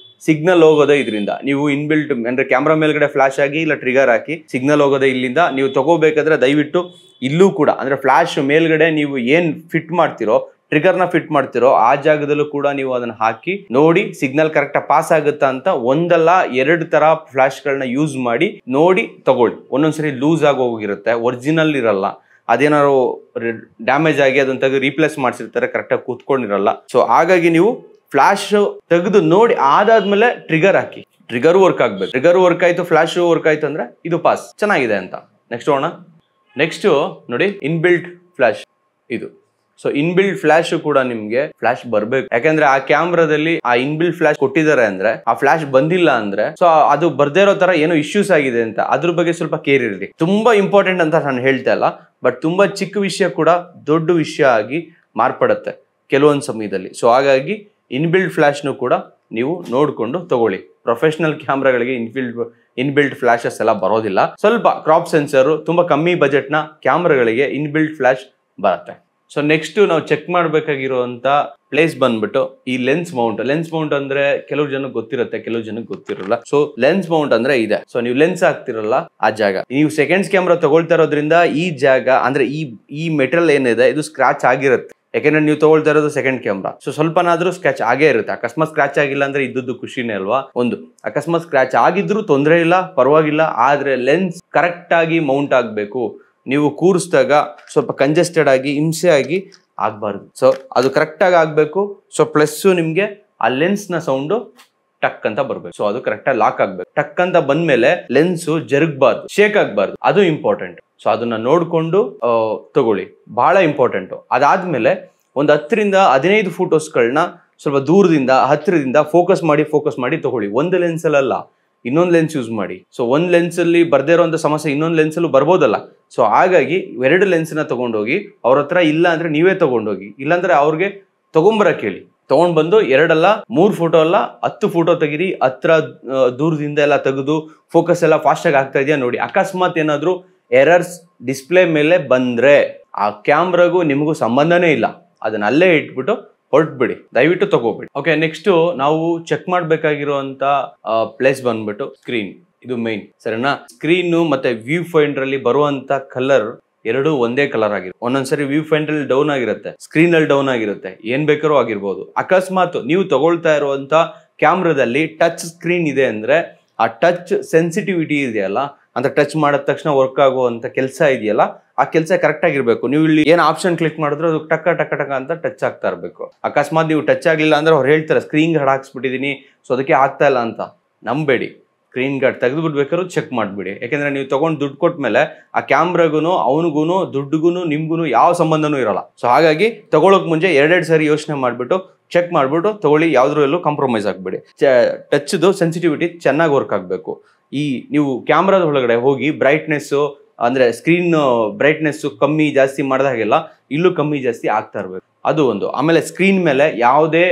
ಸಿಗ್ನಲ್ ಹೋಗೋದೇ ಇದರಿಂದ. ನೀವು ಇನ್ಬಿಲ್ಟ್ ಅಂದ್ರೆ ಕ್ಯಾಮ್ರಾ ಮೇಲ್ಗಡೆ ಫ್ಲಾಶ್ ಆಗಿ ಇಲ್ಲ ಟ್ರಿಗರ್ ಹಾಕಿ ಸಿಗ್ನಲ್ ಹೋಗೋದೇ ಇಲ್ಲಿಂದ. ನೀವು ತಗೋಬೇಕಾದ್ರೆ ದಯವಿಟ್ಟು ಇಲ್ಲೂ ಕೂಡ ಅಂದ್ರೆ ಫ್ಲಾಶ್ ಮೇಲ್ಗಡೆ ನೀವು ಏನ್ ಫಿಟ್ ಮಾಡ್ತಿರೋ, ಟ್ರಿಗರ್ನ ಫಿಟ್ ಮಾಡ್ತಿರೋ ಆ ಜಾಗದಲ್ಲೂ ಕೂಡ ನೀವು ಅದನ್ನ ಹಾಕಿ ನೋಡಿ, ಸಿಗ್ನಲ್ ಕರೆಕ್ಟ್ ಪಾಸ್ ಆಗುತ್ತಾ ಅಂತ ಒಂದಲ್ಲ 2 ತರ ಫ್ಲಾಶ್ ಗಳನ್ನ ಯೂಸ್ ಮಾಡಿ ನೋಡಿ ತಗೊಳ್ಳಿ. ಒಂದೊಂದ್ಸರಿ ಲೂಸ್ ಆಗಿ ಹೋಗಿರುತ್ತೆ, ಒರಿಜಿನಲ್ ಇರಲ್ಲ, ಅದೇನಾದ್ರು ಡ್ಯಾಮೇಜ್ ಆಗಿ ಅದನ್ನ ತೆಗೆದು ರೀಪ್ಲೇಸ್ ಮಾಡಿಸಿರ್ತಾರೆ, ಕರೆಕ್ಟಾಗಿ ಕೂತ್ಕೊಂಡಿರಲ್ಲ. ಸೊ ಹಾಗಾಗಿ ನೀವು ಫ್ಲಾಶ್ ತೆಗೆದು ನೋಡಿ ಆದಾದ್ಮೇಲೆ ಟ್ರಿಗರ್ ಹಾಕಿ. ಟ್ರಿಗರ್ ವರ್ಕ್ ಆಗ್ಬೇಕು. ಟ್ರಿಗರ್ ವರ್ಕ್ ಆಯ್ತು, ಫ್ಲಾಶ್ ವರ್ಕ್ ಆಯ್ತು ಅಂದ್ರೆ ಇದು ಪಾಸ್ ಚೆನ್ನಾಗಿದೆ ಅಂತ. ನೆಕ್ಸ್ಟ್ ಹೋಗೋಣ. ನೆಕ್ಸ್ಟ್ ನೋಡಿ, ಇನ್ಬಿಲ್ಟ್ ಫ್ಲಾಶ್ ಇದು. ಸೊ ಇನ್ಬಿಲ್ಟ್ ಫ್ಲಾಶ್ ಕೂಡ ನಿಮ್ಗೆ ಫ್ಲಾಶ್ ಬರ್ಬೇಕು. ಯಾಕಂದ್ರೆ ಆ ಕ್ಯಾಮ್ರಾದಲ್ಲಿ ಆ ಇನ್ಬಿಲ್ಟ್ ಫ್ಲಾಶ್ ಕೊಟ್ಟಿದ್ದಾರೆ ಅಂದ್ರೆ, ಆ ಫ್ಲಾಶ್ ಬಂದಿಲ್ಲ ಅಂದ್ರೆ ಸೊ ಅದು ಬರ್ದೇ ಇರೋ ತರ ಏನೋ ಇಶ್ಯೂಸ್ ಆಗಿದೆ ಅಂತ, ಅದ್ರ ಬಗ್ಗೆ ಸ್ವಲ್ಪ ಕೇರ್ ಇರಲಿ. ತುಂಬಾ ಇಂಪಾರ್ಟೆಂಟ್ ಅಂತ ನಾನು ಹೇಳ್ತಾ ಇಲ್ಲ, ಬಟ್ ತುಂಬಾ ಚಿಕ್ಕ ವಿಷಯ ಕೂಡ ದೊಡ್ಡ ವಿಷಯ ಆಗಿ ಮಾರ್ಪಡುತ್ತೆ ಕೆಲವೊಂದು ಸಮಯದಲ್ಲಿ. ಸೊ ಹಾಗಾಗಿ ಇನ್ಬಿಲ್ಟ್ ಫ್ಲಾಶ್ನು ಕೂಡ ನೀವು ನೋಡ್ಕೊಂಡು ತಗೊಳ್ಳಿ. ಪ್ರೊಫೆಷನಲ್ ಕ್ಯಾಮ್ರಾಗಳಿಗೆ ಇನ್ಬಿಲ್ಟ್ ಫ್ಲಾಶಸ್ ಎಲ್ಲ ಬರೋದಿಲ್ಲ. ಸ್ವಲ್ಪ ಕ್ರಾಪ್ ಸೆನ್ಸರ್, ತುಂಬಾ ಕಮ್ಮಿ ಬಜೆಟ್ ನ ಕ್ಯಾಮ್ರಾಗಳಿಗೆ ಇನ್ಬಿಲ್ಟ್ ಫ್ಲಾಶ್ ಬರುತ್ತೆ. ಸೊ ನೆಕ್ಸ್ಟ್ ನಾವು ಚೆಕ್ ಮಾಡ್ಬೇಕಾಗಿರುವಂತ ಪ್ಲೇಸ್ ಬಂದ್ಬಿಟ್ಟು ಈ ಲೆನ್ಸ್ ಮೌಂಟ್ ಅಂದ್ರೆ ಕೆಲವು ಜನಕ್ಕೆ ಗೊತ್ತಿರುತ್ತೆ, ಕೆಲವು ಜನಕ್ಕೆ ಗೊತ್ತಿರಲ್ಲ. ಸೊ ಲೆನ್ಸ್ ಮೌಂಟ್ ಅಂದ್ರೆ ಇದೆ. ಸೊ ನೀವು ಲೆನ್ಸ್ ಹಾಕ್ತಿರಲ್ಲ ಆ ಜಾಗ, ನೀವು ಸೆಕೆಂಡ್ಸ್ ಕ್ಯಾಮ್ರಾ ತಗೊಳ್ತಾ ಇರೋದ್ರಿಂದ ಈ ಜಾಗ ಅಂದ್ರೆ ಈ ಮೆಟೀರಿಯಲ್ ಏನಿದೆ ಇದು ಸ್ಕ್ರಾಚ್ ಆಗಿರುತ್ತೆ. ಯಾಕೆಂದ್ರೆ ನೀವು ತಗೊಳ್ತಾ ಇರೋದು ಸೆಕೆಂಡ್ ಕ್ಯಾಮ್ರಾ, ಸೊ ಸ್ವಲ್ಪನಾದ್ರೂ ಸ್ಕ್ರಾಚ್ ಆಗೇ ಇರುತ್ತೆ. ಅಕಸ್ಮಾತ್ ಸ್ಕ್ರಾಚ್ ಆಗಿಲ್ಲ ಅಂದ್ರೆ ಇದ್ದದ್ದು ಖುಷಿನೇ ಅಲ್ವಾ. ಅಕಸ್ಮಾತ್ ಸ್ಕ್ರಾಚ್ ಆಗಿದ್ರು ತೊಂದರೆ ಇಲ್ಲ, ಪರವಾಗಿಲ್ಲ. ಆದ್ರೆ ಲೆನ್ಸ್ ಕರೆಕ್ಟ್ ಆಗಿ ಮೌಂಟ್ ಆಗ್ಬೇಕು. ನೀವು ಕೂರಿಸಿದಾಗ ಸ್ವಲ್ಪ ಕಂಜೆಸ್ಟೆಡ್ ಆಗಿ, ಹಿಂಸೆ ಆಗಿ ಆಗ್ಬಾರ್ದು. ಸೊ ಅದು ಕರೆಕ್ಟ್ ಆಗಿ ಆಗ್ಬೇಕು. ಸೊ ಪ್ಲಸ್ ನಿಮ್ಗೆ ಆ ಲೆನ್ಸ್ ನ ಸೌಂಡ್ ಟಕ್ ಅಂತ ಬರ್ಬೇಕು. ಸೊ ಅದು ಕರೆಕ್ಟ್ ಆಗಿ ಲಾಕ್ ಆಗ್ಬೇಕು. ಟಕ್ ಅಂತ ಬಂದ್ಮೇಲೆ ಲೆನ್ಸ್ ಜರುಗಬಾರ್ದು, ಶೇಕ್ ಆಗ್ಬಾರ್ದು, ಅದು ಇಂಪಾರ್ಟೆಂಟ್. ಸೊ ಅದನ್ನ ನೋಡ್ಕೊಂಡು ತಗೊಳ್ಳಿ, ಬಹಳ ಇಂಪಾರ್ಟೆಂಟ್. ಅದಾದ್ಮೇಲೆ ಒಂದು 10 ರಿಂದ 15 ಫೋಟೋಸ್ಗಳನ್ನ ಸ್ವಲ್ಪ ದೂರದಿಂದ ಹತ್ತಿರದಿಂದ ಫೋಕಸ್ ಮಾಡಿ ತಗೊಳ್ಳಿ. ಒಂದು ಲೆನ್ಸ್ ಅಲ್ಲ, ಇನ್ನೊಂದು ಲೆನ್ಸ್ ಯೂಸ್ ಮಾಡಿ. ಸೊ ಒಂದ್ ಲೆನ್ಸ್ ಅಲ್ಲಿ ಬರ್ದೇ ಇರೋಂಥ ಸಮಸ್ಯೆ ಇನ್ನೊಂದು ಲೆನ್ಸ್ ಅಲ್ಲೂ ಬರ್ಬೋದಲ್ಲ. ಸೊ ಹಾಗಾಗಿ 2 ಲೆನ್ಸ್ ನ ತಗೊಂಡೋಗಿ, ಅವ್ರ ಹತ್ರ ಇಲ್ಲ ಅಂದ್ರೆ ನೀವೇ ತಗೊಂಡೋಗಿ, ಇಲ್ಲಾಂದ್ರೆ ಅವ್ರಿಗೆ ತಗೊಂಬರಕ್ ಹೇಳಿ. ತಗೊಂಡ್ ಬಂದು 2 ಅಲ್ಲ 3 ಫೋಟೋ ಅಲ್ಲ 10 ಫೋಟೋ ತೆಗಿರಿ, ಹತ್ರ ದೂರದಿಂದ ಎಲ್ಲ ತೆಗೆದು ಫೋಕಸ್ ಎಲ್ಲ ಫಾಸ್ಟ್ ಆಗಿ ಆಗ್ತಾ ಇದೆಯಾ ನೋಡಿ. ಅಕಸ್ಮಾತ್ ಏನಾದ್ರು ಎರರ್ಸ್ ಡಿಸ್ಪ್ಲೇ ಮೇಲೆ ಬಂದ್ರೆ ಆ ಕ್ಯಾಮ್ರಾಗೂ ನಿಮಗೂ ಸಂಬಂಧನೇ ಇಲ್ಲ, ಅದನ್ನ ಅಲ್ಲೇ ಇಟ್ಬಿಟ್ಟು ಹೊರಟ್ಬಿಡಿ, ದಯವಿಟ್ಟು ತಗೋಬಿಡಿ. ಓಕೆ, ನೆಕ್ಸ್ಟ್ ನಾವು ಚೆಕ್ ಮಾಡ್ಬೇಕಾಗಿರುವಂತ ಪ್ಲೇಸ್ ಬಂದ್ಬಿಟ್ಟು ಸ್ಕ್ರೀನ್. ಇದು ಮೈನ್, ಸರಿನಾ? ಸ್ಕ್ರೀನ್ ಮತ್ತೆ ವ್ಯೂ ಫೈಂಡರ್ ಅಲ್ಲಿ ಬರುವಂತ ಕಲರ್ ಎರಡು ಒಂದೇ ಕಲರ್ ಆಗಿರುತ್ತೆ. ಒಂದೊಂದ್ಸರಿ ವ್ಯೂ ಫೈಂಡರ್ ಅಲ್ಲಿ ಡೌನ್ ಆಗಿರುತ್ತೆ, ಸ್ಕ್ರೀನ್ ಅಲ್ಲಿ ಡೌನ್ ಆಗಿರುತ್ತೆ, ಏನ್ ಬೇಕಾದ್ರೂ ಆಗಿರ್ಬೋದು. ಅಕಸ್ಮಾತ್ ನೀವು ತಗೊಳ್ತಾ ಇರುವಂತ ಕ್ಯಾಮ್ರಾದಲ್ಲಿ ಟಚ್ ಸ್ಕ್ರೀನ್ ಇದೆ ಅಂದ್ರೆ ಆ ಟಚ್ ಸೆನ್ಸಿಟಿವಿಟಿ ಇದೆಯಲ್ಲ, ಅಂತ ಟಚ್ ಮಾಡಿದ ತಕ್ಷಣ ವರ್ಕ್ ಆಗುವಂತ ಕೆಲಸ ಇದೆಯಲ್ಲ, ಆ ಕೆಲಸ ಕರೆಕ್ಟ್ ಆಗಿರ್ಬೇಕು. ನೀವು ಇಲ್ಲಿ ಏನ್ ಆಪ್ಷನ್ ಕ್ಲಿಕ್ ಮಾಡಿದ್ರೆ ಅದು ಟಕ್ಕ ಟಕ್ಕ ಟಕ್ಕ ಅಂತ ಟಚ್ ಆಗ್ತಾ ಇರಬೇಕು. ಅಕಸ್ಮಾತ್ ನೀವು ಟಚ್ ಆಗ್ಲಿಲ್ಲ ಅಂದ್ರೆ ಅವ್ರು ಹೇಳ್ತಾರೆ ಸ್ಕ್ರೀನ್ ಗಾರ್ಡ್ ಹಾಕ್ಸ್ಬಿಟ್ಟಿದೀನಿ ಸೊ ಅದಕ್ಕೆ ಆಗ್ತಾ ಇಲ್ಲ ಅಂತ. ನಂಬೇಡಿ, ಸ್ಕ್ರೀನ್ ಗಾರ್ಡ್ ತೆಗೆದು ಬಿಡ್ಬೇಕಾದ್ರೂ ಚೆಕ್ ಮಾಡ್ಬಿಡಿ. ಯಾಕೆಂದ್ರೆ ನೀವು ತಗೊಂಡು ದುಡ್ಡು ಕೊಟ್ಮೇಲೆ ಆ ಕ್ಯಾಮ್ರಾಗೂ ಅವನಿಗೂ ದುಡ್ಡುಗೂ ನಿಮ್ಗೂ ಯಾವ ಸಂಬಂಧನೂ ಇರಲ್ಲ. ಸೊ ಹಾಗಾಗಿ ತಗೊಳಕ್ ಮುಂಚೆ 2 ಸರಿ ಯೋಚನೆ ಮಾಡ್ಬಿಟ್ಟು ಚೆಕ್ ಮಾಡ್ಬಿಟ್ಟು ತಗೊಳ್ಳಿ, ಯಾವ್ದ್ರಲ್ಲೂ ಕಾಂಪ್ರಮೈಸ್ ಆಗ್ಬೇಡಿ. ಟಚ್ದು ಸೆನ್ಸಿಟಿವಿಟಿ ಚೆನ್ನಾಗಿ ವರ್ಕ್ ಆಗಬೇಕು. ಈ ನೀವು ಕ್ಯಾಮ್ರಾದ ಒಳಗಡೆ ಹೋಗಿ ಬ್ರೈಟ್ನೆಸ್ ಅಂದ್ರೆ ಸ್ಕ್ರೀನ್ ಬ್ರೈಟ್ನೆಸ್ ಕಮ್ಮಿ ಜಾಸ್ತಿ ಮಾಡಿದಾಗೆಲ್ಲ ಇಲ್ಲೂ ಕಮ್ಮಿ ಜಾಸ್ತಿ ಆಗ್ತಾ ಇರ್ಬೇಕು, ಅದು ಒಂದು. ಆಮೇಲೆ ಸ್ಕ್ರೀನ್ ಮೇಲೆ ಯಾವುದೇ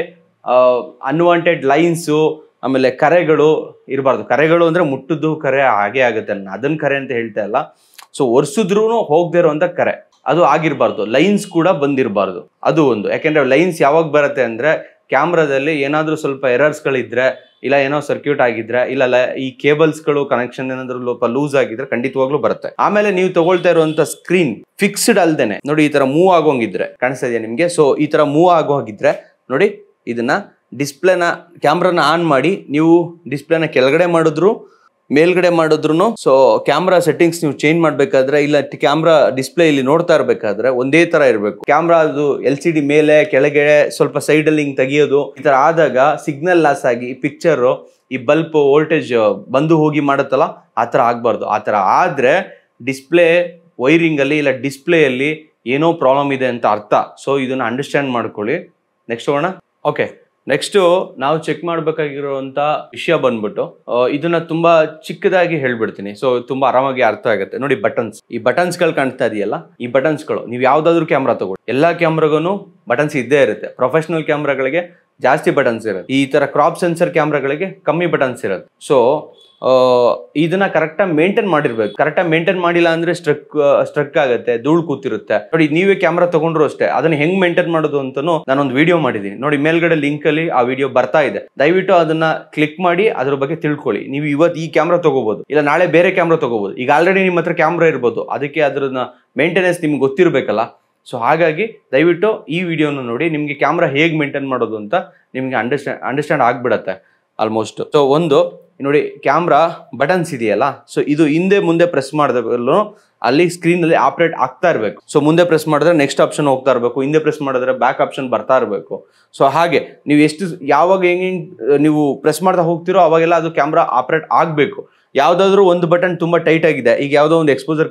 ಅನ್ವಾಂಟೆಡ್ ಲೈನ್ಸು ಆಮೇಲೆ ಕರೆಗಳು ಇರಬಾರ್ದು. ಕರೆಗಳು ಅಂದ್ರೆ ಮುಟ್ಟದ್ದು ಕರೆ ಹಾಗೆ ಆಗುತ್ತೆ, ಅದನ್ನ ಕರೆ ಅಂತ ಹೇಳ್ತಾ ಇಲ್ಲ. ಸೊ ಒರ್ಸಿದ್ರು ಹೋಗದೆ ಇರುವಂತ ಕರೆ ಅದು ಆಗಿರ್ಬಾರ್ದು, ಲೈನ್ಸ್ ಕೂಡ ಬಂದಿರಬಾರ್ದು, ಅದು ಒಂದು. ಯಾಕೆಂದ್ರೆ ಲೈನ್ಸ್ ಯಾವಾಗ ಬರುತ್ತೆ ಅಂದ್ರೆ ಕ್ಯಾಮ್ರಾದಲ್ಲಿ ಏನಾದ್ರೂ ಸ್ವಲ್ಪ ಎರರ್ಸ್ಗಳಿದ್ರೆ, ಇಲ್ಲ ಏನೋ ಸರ್ಕ್ಯೂಟ್ ಆಗಿದ್ರೆ, ಇಲ್ಲ ಈ ಕೇಬಲ್ಸ್ಗಳು ಕನೆಕ್ಷನ್ ಏನಾದ್ರೂ ಸ್ವಲ್ಪ ಲೂಸ್ ಆಗಿದ್ರೆ ಖಂಡಿತವಾಗ್ಲೂ ಬರುತ್ತೆ. ಆಮೇಲೆ ನೀವು ತಗೊಳ್ತಾ ಇರುವಂತ ಸ್ಕ್ರೀನ್ ಫಿಕ್ಸ್ಡ್ ಅಲ್ದೇನೆ ನೋಡಿ ಈ ತರ ಮೂವ್ ಆಗೋಂಗಿದ್ರೆ ಕಾಣಿಸ್ತಾ ಇದೆಯಾ ನಿಮ್ಗೆ? ಸೊ ಈ ತರ ಮೂವ್ ಆಗೋಗಿದ್ರೆ ನೋಡಿ, ಇದನ್ನ ಡಿಸ್ಪ್ಲೇನ ಕ್ಯಾಮ್ರಾನ ಆನ್ ಮಾಡಿ ನೀವು ಡಿಸ್ಪ್ಲೇನ ಕೆಳಗಡೆ ಮಾಡಿದ್ರು ಮೇಲ್ಗಡೆ ಮಾಡಿದ್ರು, ಸೊ ಕ್ಯಾಮ್ರಾ ಸೆಟ್ಟಿಂಗ್ಸ್ ನೀವು ಚೇಂಜ್ ಮಾಡ್ಬೇಕಾದ್ರೆ ಇಲ್ಲ ಕ್ಯಾಮ್ರಾ ಡಿಸ್ಪ್ಲೇ ಇಲ್ಲಿ ನೋಡ್ತಾ ಇರ್ಬೇಕಾದ್ರೆ ಒಂದೇ ತರ ಇರಬೇಕು. ಕ್ಯಾಮ್ರಾ ಅದು LCD ಮೇಲೆ ಕೆಳಗೆ ಸ್ವಲ್ಪ ಸೈಡ್ ಅಲ್ಲಿ ಹಿಂಗ್ ತೆಗಿಯೋದು ಈ ತರ ಆದಾಗ ಸಿಗ್ನಲ್ ಲಾಸ್ ಆಗಿ ಪಿಕ್ಚರ್ ಈ ಬಲ್ಪ್ ವೋಲ್ಟೇಜ್ ಬಂದು ಹೋಗಿ ಮಾಡುತ್ತಲ್ಲ, ಆ ತರ ಆಗ್ಬಾರ್ದು. ಆ ತರ ಆದ್ರೆ ಡಿಸ್ಪ್ಲೇ ವೈರಿಂಗ್ ಅಲ್ಲಿ ಇಲ್ಲ ಡಿಸ್ಪ್ಲೇ ಅಲ್ಲಿ ಏನೋ ಪ್ರಾಬ್ಲಮ್ ಇದೆ ಅಂತ ಅರ್ಥ. ಸೊ ಇದನ್ನ ಅಂಡರ್ಸ್ಟ್ಯಾಂಡ್ ಮಾಡ್ಕೊಳ್ಳಿ. ನೆಕ್ಸ್ಟ್ ಹೋಗೋಣ. ಓಕೆ, ನೆಕ್ಸ್ಟ್ ನಾವು ಚೆಕ್ ಮಾಡ್ಬೇಕಾಗಿರುವಂತ ವಿಷಯ ಬಂದ್ಬಿಟ್ಟು ಇದನ್ನ ತುಂಬಾ ಚಿಕ್ಕದಾಗಿ ಹೇಳ್ಬಿಡ್ತೀನಿ, ಸೊ ತುಂಬಾ ಆರಾಮಾಗಿ ಅರ್ಥ ಆಗುತ್ತೆ ನೋಡಿ. ಬಟನ್ಸ್, ಈ ಬಟನ್ಸ್ ಗಳು ಕಾಣ್ತಾ ಇದೆಯಲ್ಲ, ಈ ಬಟನ್ಸ್ ಗಳು ನೀವು ಯಾವ್ದಾದ್ರು ಕ್ಯಾಮ್ರಾ ತಗೊಳ್ಳಿ, ಎಲ್ಲಾ ಕ್ಯಾಮ್ರಾಗೂ ಬಟನ್ಸ್ ಇದ್ದೇ ಇರುತ್ತೆ. ಪ್ರೊಫೆಷನಲ್ ಕ್ಯಾಮ್ರಾಗಳಿಗೆ ಜಾಸ್ತಿ ಬಟನ್ಸ್ ಇರುತ್ತೆ, ಈ ತರ ಕ್ರಾಪ್ ಸೆನ್ಸರ್ ಕ್ಯಾಮ್ರಾಗಳಿಗೆ ಕಮ್ಮಿ ಬಟನ್ಸ್ ಇರುತ್ತೆ. ಸೊ ಇದನ್ನ ಕರೆಕ್ಟಾಗಿ ಮೇಂಟೈನ್ ಮಾಡಿರ್ಬೇಕು. ಕರೆಕ್ಟಾಗಿ ಮೇಂಟೈನ್ ಮಾಡಿಲ್ಲ ಅಂದ್ರೆ ಸ್ಟ್ರಕ್ ಆಗುತ್ತೆ, ಧೂಳು ಕೂತಿರುತ್ತೆ ನೋಡಿ. ನೀವೇ ಕ್ಯಾಮ್ರಾ ತಗೊಂಡ್ರು ಅಷ್ಟೇ, ಅದನ್ನ ಹೆಂಗ್ ಮೇಂಟೈನ್ ಮಾಡೋದು ಅಂತಾನು ನಾನೊಂದು ವಿಡಿಯೋ ಮಾಡಿದೀನಿ ನೋಡಿ, ಮೇಲ್ಗಡೆ ಲಿಂಕ್ ಅಲ್ಲಿ ಆ ವಿಡಿಯೋ ಬರ್ತಾ ಇದೆ. ದಯವಿಟ್ಟು ಅದನ್ನ ಕ್ಲಿಕ್ ಮಾಡಿ ಅದ್ರ ಬಗ್ಗೆ ತಿಳ್ಕೊಳ್ಳಿ. ನೀವು ಇವತ್ತು ಈ ಕ್ಯಾಮ್ರಾ ತಗೋಬಹುದು, ಇಲ್ಲ ನಾಳೆ ಬೇರೆ ಕ್ಯಾಮ್ರಾ ತಗೋಬಹುದು. ಈಗ ಆಲ್ರೆಡಿ ನಿಮ್ಮ ಹತ್ರ ಕ್ಯಾಮ್ರಾ ಇರ್ಬೋದು, ಅದಕ್ಕೆ ಅದ್ರನ್ನ ಮೇಂಟೆನೆನ್ಸ್ ನಿಮ್ಗೆ ಗೊತ್ತಿರ್ಬೇಕಲ್ಲ. ಸೊ ಹಾಗಾಗಿ ದಯವಿಟ್ಟು ಈ ವಿಡಿಯೋನ ನೋಡಿ, ನಿಮ್ಗೆ ಕ್ಯಾಮ್ರಾ ಹೇಗ್ ಮೇಂಟೈನ್ ಮಾಡೋದು ಅಂತ ನಿಮ್ಗೆ ಅಂಡರ್ಸ್ಟ್ಯಾಂಡ್ ಆಗ್ಬಿಡತ್ತೆ ಆಲ್ಮೋಸ್ಟ್. ಸೊ ಒಂದು ನೋಡಿ, ಕ್ಯಾಮ್ರಾ ಬಟನ್ಸ್ ಇದೆಯಲ್ಲ, ಸೊ ಇದು ಹಿಂದೆ ಮುಂದೆ ಪ್ರೆಸ್ ಮಾಡಿದಾಗಲೂ ಅಲ್ಲಿ ಸ್ಕ್ರೀನ್ ಅಲ್ಲಿ ಆಪರೇಟ್ ಆಗ್ತಾ ಇರಬೇಕು. ಸೊ ಮುಂದೆ ಪ್ರೆಸ್ ಮಾಡಿದ್ರೆ ನೆಕ್ಸ್ಟ್ ಆಪ್ಷನ್ ಹೋಗ್ತಾ ಇರಬೇಕು, ಹಿಂದೆ ಪ್ರೆಸ್ ಮಾಡಿದ್ರೆ ಬ್ಯಾಕ್ ಆಪ್ಷನ್ ಬರ್ತಾ ಇರಬೇಕು. ಸೊ ಹಾಗೆ ನೀವು ಎಷ್ಟು ಯಾವಾಗ ಹೆಂಗೆ ನೀವು ಪ್ರೆಸ್ ಮಾಡ್ತಾ ಹೋಗ್ತಿರೋ ಅವಾಗೆಲ್ಲ ಅದು ಕ್ಯಾಮ್ರಾ ಆಪರೇಟ್ ಆಗಬೇಕು. ಯಾವ್ದಾದ್ರು ಒಂದು ಬಟನ್ ತುಂಬಾ ಟೈಟ್ ಆಗಿದೆ, ಈಗ ಯಾವುದೋ ಒಂದು ಎಕ್ಸ್ಪೋಸರ್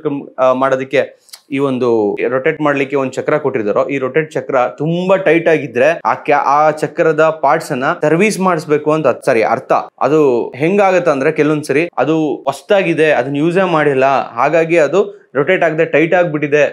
ಮಾಡೋದಕ್ಕೆ ಈ ಒಂದು ರೊಟೇಟ್ ಮಾಡ್ಲಿಕ್ಕೆ ಒಂದು ಚಕ್ರ ಕೊಟ್ಟಿದ್ದಾರೋ, ಈ ರೊಟೇಟ್ ಚಕ್ರ ತುಂಬಾ ಟೈಟ್ ಆಗಿದ್ರೆ ಆ ಚಕ್ರದ ಪಾರ್ಟ್ಸ್ ಅನ್ನ ಸರ್ವಿಸ್ ಮಾಡಿಸ್ಬೇಕು ಅಂತ ಸರಿ ಅರ್ಥ. ಅದು ಹೆಂಗಾಗತ್ತೆ ಅಂದ್ರೆ ಕೆಲವೊಂದ್ಸರಿ ಅದು ಹೊಸ್ತಾಗಿದೆ, ಅದನ್ನ ಯೂಸೇ ಮಾಡಿಲ್ಲ, ಹಾಗಾಗಿ ಅದು ರೊಟೇಟ್ ಆಗದೆ ಟೈಟ್ ಆಗ್ಬಿಟ್ಟಿದೆ,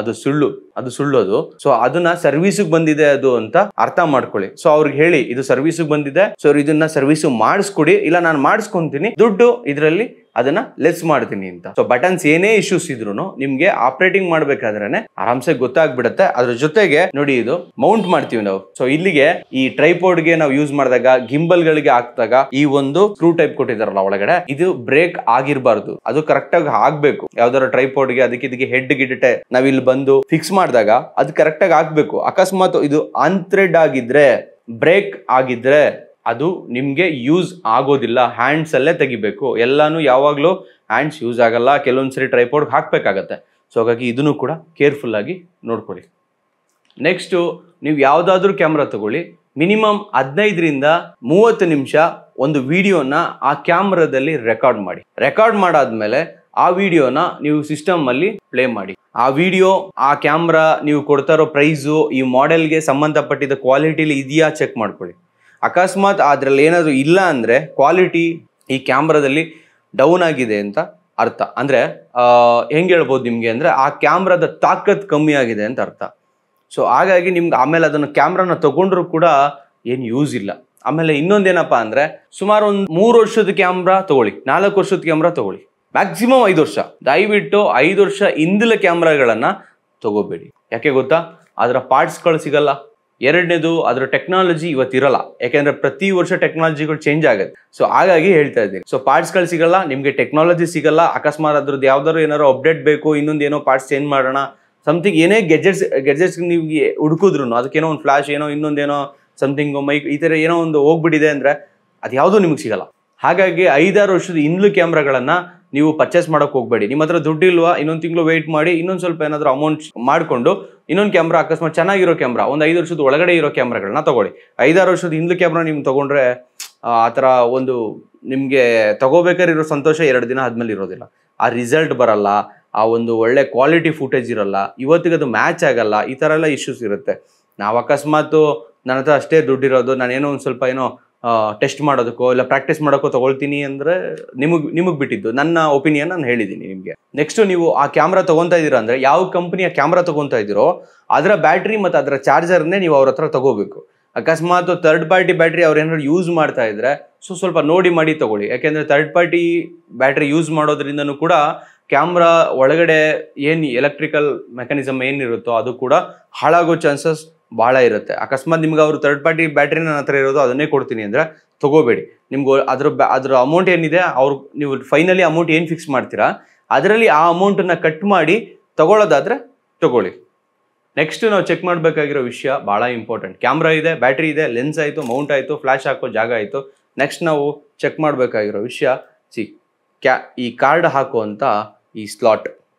ಅದು ಸುಳ್ಳು ಅದು. ಸೊ ಅದನ್ನ ಸರ್ವಿಸ್ಗೆ ಬಂದಿದೆ ಅದು ಅಂತ ಅರ್ಥ ಮಾಡ್ಕೊಳ್ಳಿ. ಸೊ ಅವ್ರಿಗೆ ಹೇಳಿ ಇದು ಸರ್ವಿಸ್ಗೆ ಬಂದಿದೆ, ಸೊ ಇದನ್ನ ಸರ್ವಿಸ್ ಮಾಡಿಸ್ಕೊಡಿ, ಇಲ್ಲ ನಾನು ಮಾಡಿಸ್ಕೊಂತೀನಿ, ದುಡ್ಡು ಇದರಲ್ಲಿ ಅದನ್ನ ಲೆಸ್ ಮಾಡ್ತೀನಿ ಅಂತ. ಸೊ ಬಟನ್ಸ್ ಏನೇ ಇಶ್ಯೂಸ್ ಇದ್ರು ನಿಮ್ಗೆ ಆಪರೇಟಿಂಗ್ ಮಾಡ್ಬೇಕಾದ್ರೆ ಆರಾಮ್ಸೆ ಗೊತ್ತಾಗ್ಬಿಡತ್ತೆ. ಅದ್ರ ಜೊತೆಗೆ ನೋಡಿ, ಇದು ಮೌಂಟ್ ಮಾಡ್ತೀವಿ ನಾವು. ಸೊ ಇಲ್ಲಿಗೆ ಈ ಟ್ರೈಪೋರ್ಡ್ ಗೆ ನಾವು ಯೂಸ್ ಮಾಡಿದಾಗ, ಗಿಂಬಲ್ ಗಳಿಗೆ ಹಾಕಿದಾಗ ಈ ಒಂದು ಸ್ಕ್ರೂ ಟೈಪ್ ಕೊಟ್ಟಿದಾರಲ್ಲ ಒಳಗಡೆ, ಇದು ಬ್ರೇಕ್ ಆಗಿರ್ಬಾರ್ದು, ಅದು ಕರೆಕ್ಟ್ ಆಗಿ ಆಗ್ಬೇಕು. ಯಾವ್ದಾರ ಟ್ರೈಪೋರ್ಡ್ ಗೆ ಅದಕ್ಕೆ ಹೆಡ್ ಗಿಡ್ಡೆ ನಾವ್ ಇಲ್ಲಿ ಬಂದು ಫಿಕ್ಸ್ ಮಾಡಿದಾಗ ಅದು ಕರೆಕ್ಟ್ ಆಗಿ ಆಗ್ಬೇಕು. ಅಕಸ್ಮಾತ್ ಇದು ಅನ್ಥ್ರೆಡ್ ಆಗಿದ್ರೆ, ಬ್ರೇಕ್ ಆಗಿದ್ರೆ ಅದು ನಿಮ್ಗೆ ಯೂಸ್ ಆಗೋದಿಲ್ಲ, ಹ್ಯಾಂಡ್ಸ್ ಅಲ್ಲೇ ತೆಗಿಬೇಕು. ಎಲ್ಲಾನು ಯಾವಾಗ್ಲೂ ಹ್ಯಾಂಡ್ಸ್ ಯೂಸ್ ಆಗಲ್ಲ, ಕೆಲವೊಂದ್ಸರಿ ಟ್ರೈಪೋರ್ಡ್ ಹಾಕ್ಬೇಕಾಗತ್ತೆ. ಸೊ ಹಾಗಾಗಿ ಇದನ್ನು ಕೂಡ ಕೇರ್ಫುಲ್ ಆಗಿ ನೋಡ್ಕೊಳ್ಳಿ. ನೆಕ್ಸ್ಟ್, ನೀವು ಯಾವ್ದಾದ್ರು ಕ್ಯಾಮ್ರಾ ತಗೊಳ್ಳಿ, ಮಿನಿಮಮ್ 15ರಿಂದ 30 ನಿಮಿಷ ಒಂದು ವಿಡಿಯೋನ ಆ ಕ್ಯಾಮ್ರಾದಲ್ಲಿ ರೆಕಾರ್ಡ್ ಮಾಡಾದ್ಮೇಲೆ ಆ ವಿಡಿಯೋನ ನೀವು ಸಿಸ್ಟಮ್ ಅಲ್ಲಿ ಪ್ಲೇ ಮಾಡಿ. ಆ ವಿಡಿಯೋ, ಆ ಕ್ಯಾಮ್ರಾ, ನೀವು ಕೊಡ್ತಾ ಇರೋ ಪ್ರೈಸು, ಈ ಮಾಡೆಲ್ಗೆ ಸಂಬಂಧಪಟ್ಟಿದ್ದ ಕ್ವಾಲಿಟಿಲಿ ಇದೆಯಾ ಚೆಕ್ ಮಾಡ್ಕೊಳ್ಳಿ. ಅಕಸ್ಮಾತ್ ಅದ್ರಲ್ಲಿ ಏನಾದ್ರು ಇಲ್ಲ ಅಂದ್ರೆ ಕ್ವಾಲಿಟಿ ಈ ಕ್ಯಾಮ್ರಾದಲ್ಲಿ ಡೌನ್ ಆಗಿದೆ ಅಂತ ಅರ್ಥ. ಅಂದ್ರೆ ಹೆಂಗ್ ಹೇಳ್ಬೋದು ನಿಮ್ಗೆ ಅಂದ್ರೆ ಆ ಕ್ಯಾಮ್ರಾದ ತಾಕತ್ ಕಮ್ಮಿ ಆಗಿದೆ ಅಂತ ಅರ್ಥ. ಸೊ ಹಾಗಾಗಿ ನಿಮ್ಗೆ ಆಮೇಲೆ ಅದನ್ನು ಕ್ಯಾಮ್ರಾನ ತಗೊಂಡ್ರು ಕೂಡ ಏನು ಯೂಸ್ ಇಲ್ಲ. ಆಮೇಲೆ ಇನ್ನೊಂದೇನಪ್ಪ ಅಂದರೆ ಸುಮಾರು ಒಂದು 3 ವರ್ಷದ ಕ್ಯಾಮ್ರಾ ತಗೊಳ್ಳಿ, 4 ವರ್ಷದ ಕ್ಯಾಮ್ರಾ ತಗೊಳ್ಳಿ, ಮ್ಯಾಕ್ಸಿಮಮ್ 5 ವರ್ಷ. ದಯವಿಟ್ಟು 5 ವರ್ಷ ಹಿಂದಿನ ಕ್ಯಾಮ್ರಾಗಳನ್ನು ತಗೋಬೇಡಿ. ಯಾಕೆ ಗೊತ್ತಾ? ಅದರ ಪಾರ್ಟ್ಸ್ಗಳು ಸಿಗಲ್ಲ. ಎರಡನೇದು, ಅದರ ಟೆಕ್ನಾಲಜಿ ಇವತ್ತಿರಲ್ಲ. ಯಾಕೆಂದ್ರೆ ಪ್ರತಿ ವರ್ಷ ಟೆಕ್ನಾಲಜಿಗಳು ಚೇಂಜ್ ಆಗುತ್ತೆ. ಸೊ ಹಾಗಾಗಿ ಹೇಳ್ತಾ ಇದ್ದೀನಿ. ಸೊ ಪಾರ್ಟ್ಸ್ಗಳು ಸಿಗಲ್ಲ, ನಿಮಗೆ ಟೆಕ್ನಾಲಜಿ ಸಿಗಲ್ಲ. ಅಕಸ್ಮಾತ್ ಅದ್ರದ್ದು ಯಾವ್ದಾದ್ರು ಏನಾದ್ರು ಅಪ್ಡೇಟ್ ಬೇಕು, ಇನ್ನೊಂದೇನೋ ಪಾರ್ಟ್ಸ್ ಚೇಂಜ್ ಮಾಡೋಣ, ಸಮಥಿಂಗ್ ಏನೇ ಗೆಜೆಟ್ಸ್ ನಿಮಗೆ ಹುಡುಕಿದ್ರು ಅದಕ್ಕೇನೋ ಒಂದು ಫ್ಲಾಶ್, ಏನೋ ಇನ್ನೊಂದೇನೋ ಸಮಥಿಂಗ್ ಮೈಕ್, ಈ ಥರ ಏನೋ ಒಂದು ಹೋಗ್ಬಿಟ್ಟಿದೆ ಅಂದರೆ ಅದು ಯಾವುದೂ ನಿಮಗೆ ಸಿಗಲ್ಲ. ಹಾಗಾಗಿ 5-6 ವರ್ಷದ ಹಿಂದ್ಲು ಕ್ಯಾಮ್ರಾಗಳನ್ನು ನೀವು ಪರ್ಚೇಸ್ ಮಾಡೋಕೆ ಹೋಗಬೇಡಿ. ನಿಮ್ಮ ಹತ್ರ ದುಡ್ಡು ಇಲ್ವಾ, ಇನ್ನೊಂದು ತಿಂಗಳು ವೆಯ್ಟ್ ಮಾಡಿ, ಇನ್ನೊಂದು ಸ್ವಲ್ಪ ಏನಾದರೂ ಅಮೌಂಟ್ ಮಾಡಿಕೊಂಡು ಇನ್ನೊಂದು ಕ್ಯಾಮ್ರಾ, ಅಕಸ್ಮಾತ್ ಚೆನ್ನಾಗಿರೋ ಕ್ಯಾಮ್ರಾ, ಒಂದು 5 ವರ್ಷದ ಒಳಗಡೆ ಇರೋ ಕ್ಯಾಮ್ರಾಗಳನ್ನ ತಗೊಳ್ಳಿ. 5-6 ವರ್ಷದ ಹಿಂದ್ಲು ಕ್ಯಾಮ್ರಾ ನಿಮ್ಗೆ ತೊಗೊಂಡ್ರೆ ಆ ಥರ ಒಂದು ನಿಮಗೆ ತಗೋಬೇಕಾದ್ರೆ ಇರೋ ಸಂತೋಷ 2 ದಿನ ಆದಮೇಲೆ ಇರೋದಿಲ್ಲ. ಆ ರಿಸಲ್ಟ್ ಬರಲ್ಲ, ಆ ಒಂದು ಒಳ್ಳೆ ಕ್ವಾಲಿಟಿ ಫುಟೇಜ್ ಇರಲ್ಲ, ಇವತ್ತಿಗೆ ಅದು ಮ್ಯಾಚ್ ಆಗಲ್ಲ, ಈ ಥರ ಎಲ್ಲ ಇಶ್ಯೂಸ್ ಇರುತ್ತೆ. ನಾವು ಅಕಸ್ಮಾತ್ ನನ್ನ ಹತ್ರ ಅಷ್ಟೇ ದುಡ್ಡಿರೋದು, ನಾನೇನೋ ಒಂದು ಸ್ವಲ್ಪ ಏನೋ ಟೆಸ್ಟ್ ಮಾಡೋದಕ್ಕೋ ಇಲ್ಲ ಪ್ರಾಕ್ಟೀಸ್ ಮಾಡೋಕ್ಕೋ ತೊಗೊಳ್ತೀನಿ ಅಂದರೆ ನಿಮಗೆ ಬಿಟ್ಟಿದ್ದು. ನನ್ನ ಒಪಿನಿಯನ್ ನಾನು ಹೇಳಿದ್ದೀನಿ ನಿಮಗೆ. ನೆಕ್ಸ್ಟು ನೀವು ಆ ಕ್ಯಾಮ್ರಾ ತೊಗೊತಾ ಇದ್ದೀರಾ ಅಂದರೆ ಯಾವ ಕಂಪ್ನಿಯ ಕ್ಯಾಮ್ರಾ ತೊಗೊತಾ ಇದ್ದೀರೋ ಅದರ ಬ್ಯಾಟ್ರಿ ಮತ್ತು ಅದರ ಚಾರ್ಜರ್ನೇ ನೀವು ಅವ್ರ ಹತ್ರ ತೊಗೋಬೇಕು. ಅಕಸ್ಮಾತ್ ಥರ್ಡ್ ಪಾರ್ಟಿ ಬ್ಯಾಟ್ರಿ ಅವ್ರು ಏನಾದ್ರು ಯೂಸ್ ಮಾಡ್ತಾ ಇದ್ರೆ ಸ್ವಲ್ಪ ನೋಡಿ ಮಾಡಿ ತೊಗೊಳ್ಳಿ. ಯಾಕೆಂದರೆ ಥರ್ಡ್ ಪಾರ್ಟಿ ಬ್ಯಾಟ್ರಿ ಯೂಸ್ ಮಾಡೋದ್ರಿಂದನೂ ಕೂಡ ಕ್ಯಾಮ್ರಾ ಒಳಗಡೆ ಏನು ಎಲೆಕ್ಟ್ರಿಕಲ್ ಮೆಕ್ಯಾನಿಸಮ್ ಏನಿರುತ್ತೋ ಅದು ಕೂಡ ಹಾಳಾಗೋ ಚಾನ್ಸಸ್ ಭಾಳ ಇರುತ್ತೆ. ಅಕಸ್ಮಾತ್ ನಿಮ್ಗೆ ಅವರು ಥರ್ಡ್ ಪಾರ್ಟಿ ಬ್ಯಾಟ್ರಿ ನನ್ನ ಹತ್ರ ಇರೋದು ಅದನ್ನೇ ಕೊಡ್ತೀನಿ ಅಂದರೆ ತೊಗೋಬೇಡಿ. ನಿಮ್ಗೆ ಅದ್ರ ಅಮೌಂಟ್ ಏನಿದೆ ನೀವು ಫೈನಲಿ ಅಮೌಂಟ್ ಏನು ಫಿಕ್ಸ್ ಮಾಡ್ತೀರಾ ಅದರಲ್ಲಿ ಆ ಅಮೌಂಟನ್ನು ಕಟ್ ಮಾಡಿ ತಗೊಳ್ಳೋದಾದರೆ ತಗೊಳ್ಳಿ. ನೆಕ್ಸ್ಟ್ ನಾವು ಚೆಕ್ ಮಾಡಬೇಕಾಗಿರೋ ವಿಷಯ ಭಾಳ ಇಂಪಾರ್ಟೆಂಟ್. ಕ್ಯಾಮ್ರಾ ಇದೆ, ಬ್ಯಾಟ್ರಿ ಇದೆ, ಲೆನ್ಸ್ ಆಯಿತು, ಮೌಂಟ್ ಆಯಿತು, ಫ್ಲ್ಯಾಶ್ ಹಾಕೋ ಜಾಗ ಆಯಿತು. ನೆಕ್ಸ್ಟ್ ನಾವು ಚೆಕ್ ಮಾಡಬೇಕಾಗಿರೋ ವಿಷಯ ಈ ಕಾರ್ಡ್ ಹಾಕುವಂಥ ಈ ಸ್ಲಾಟ್,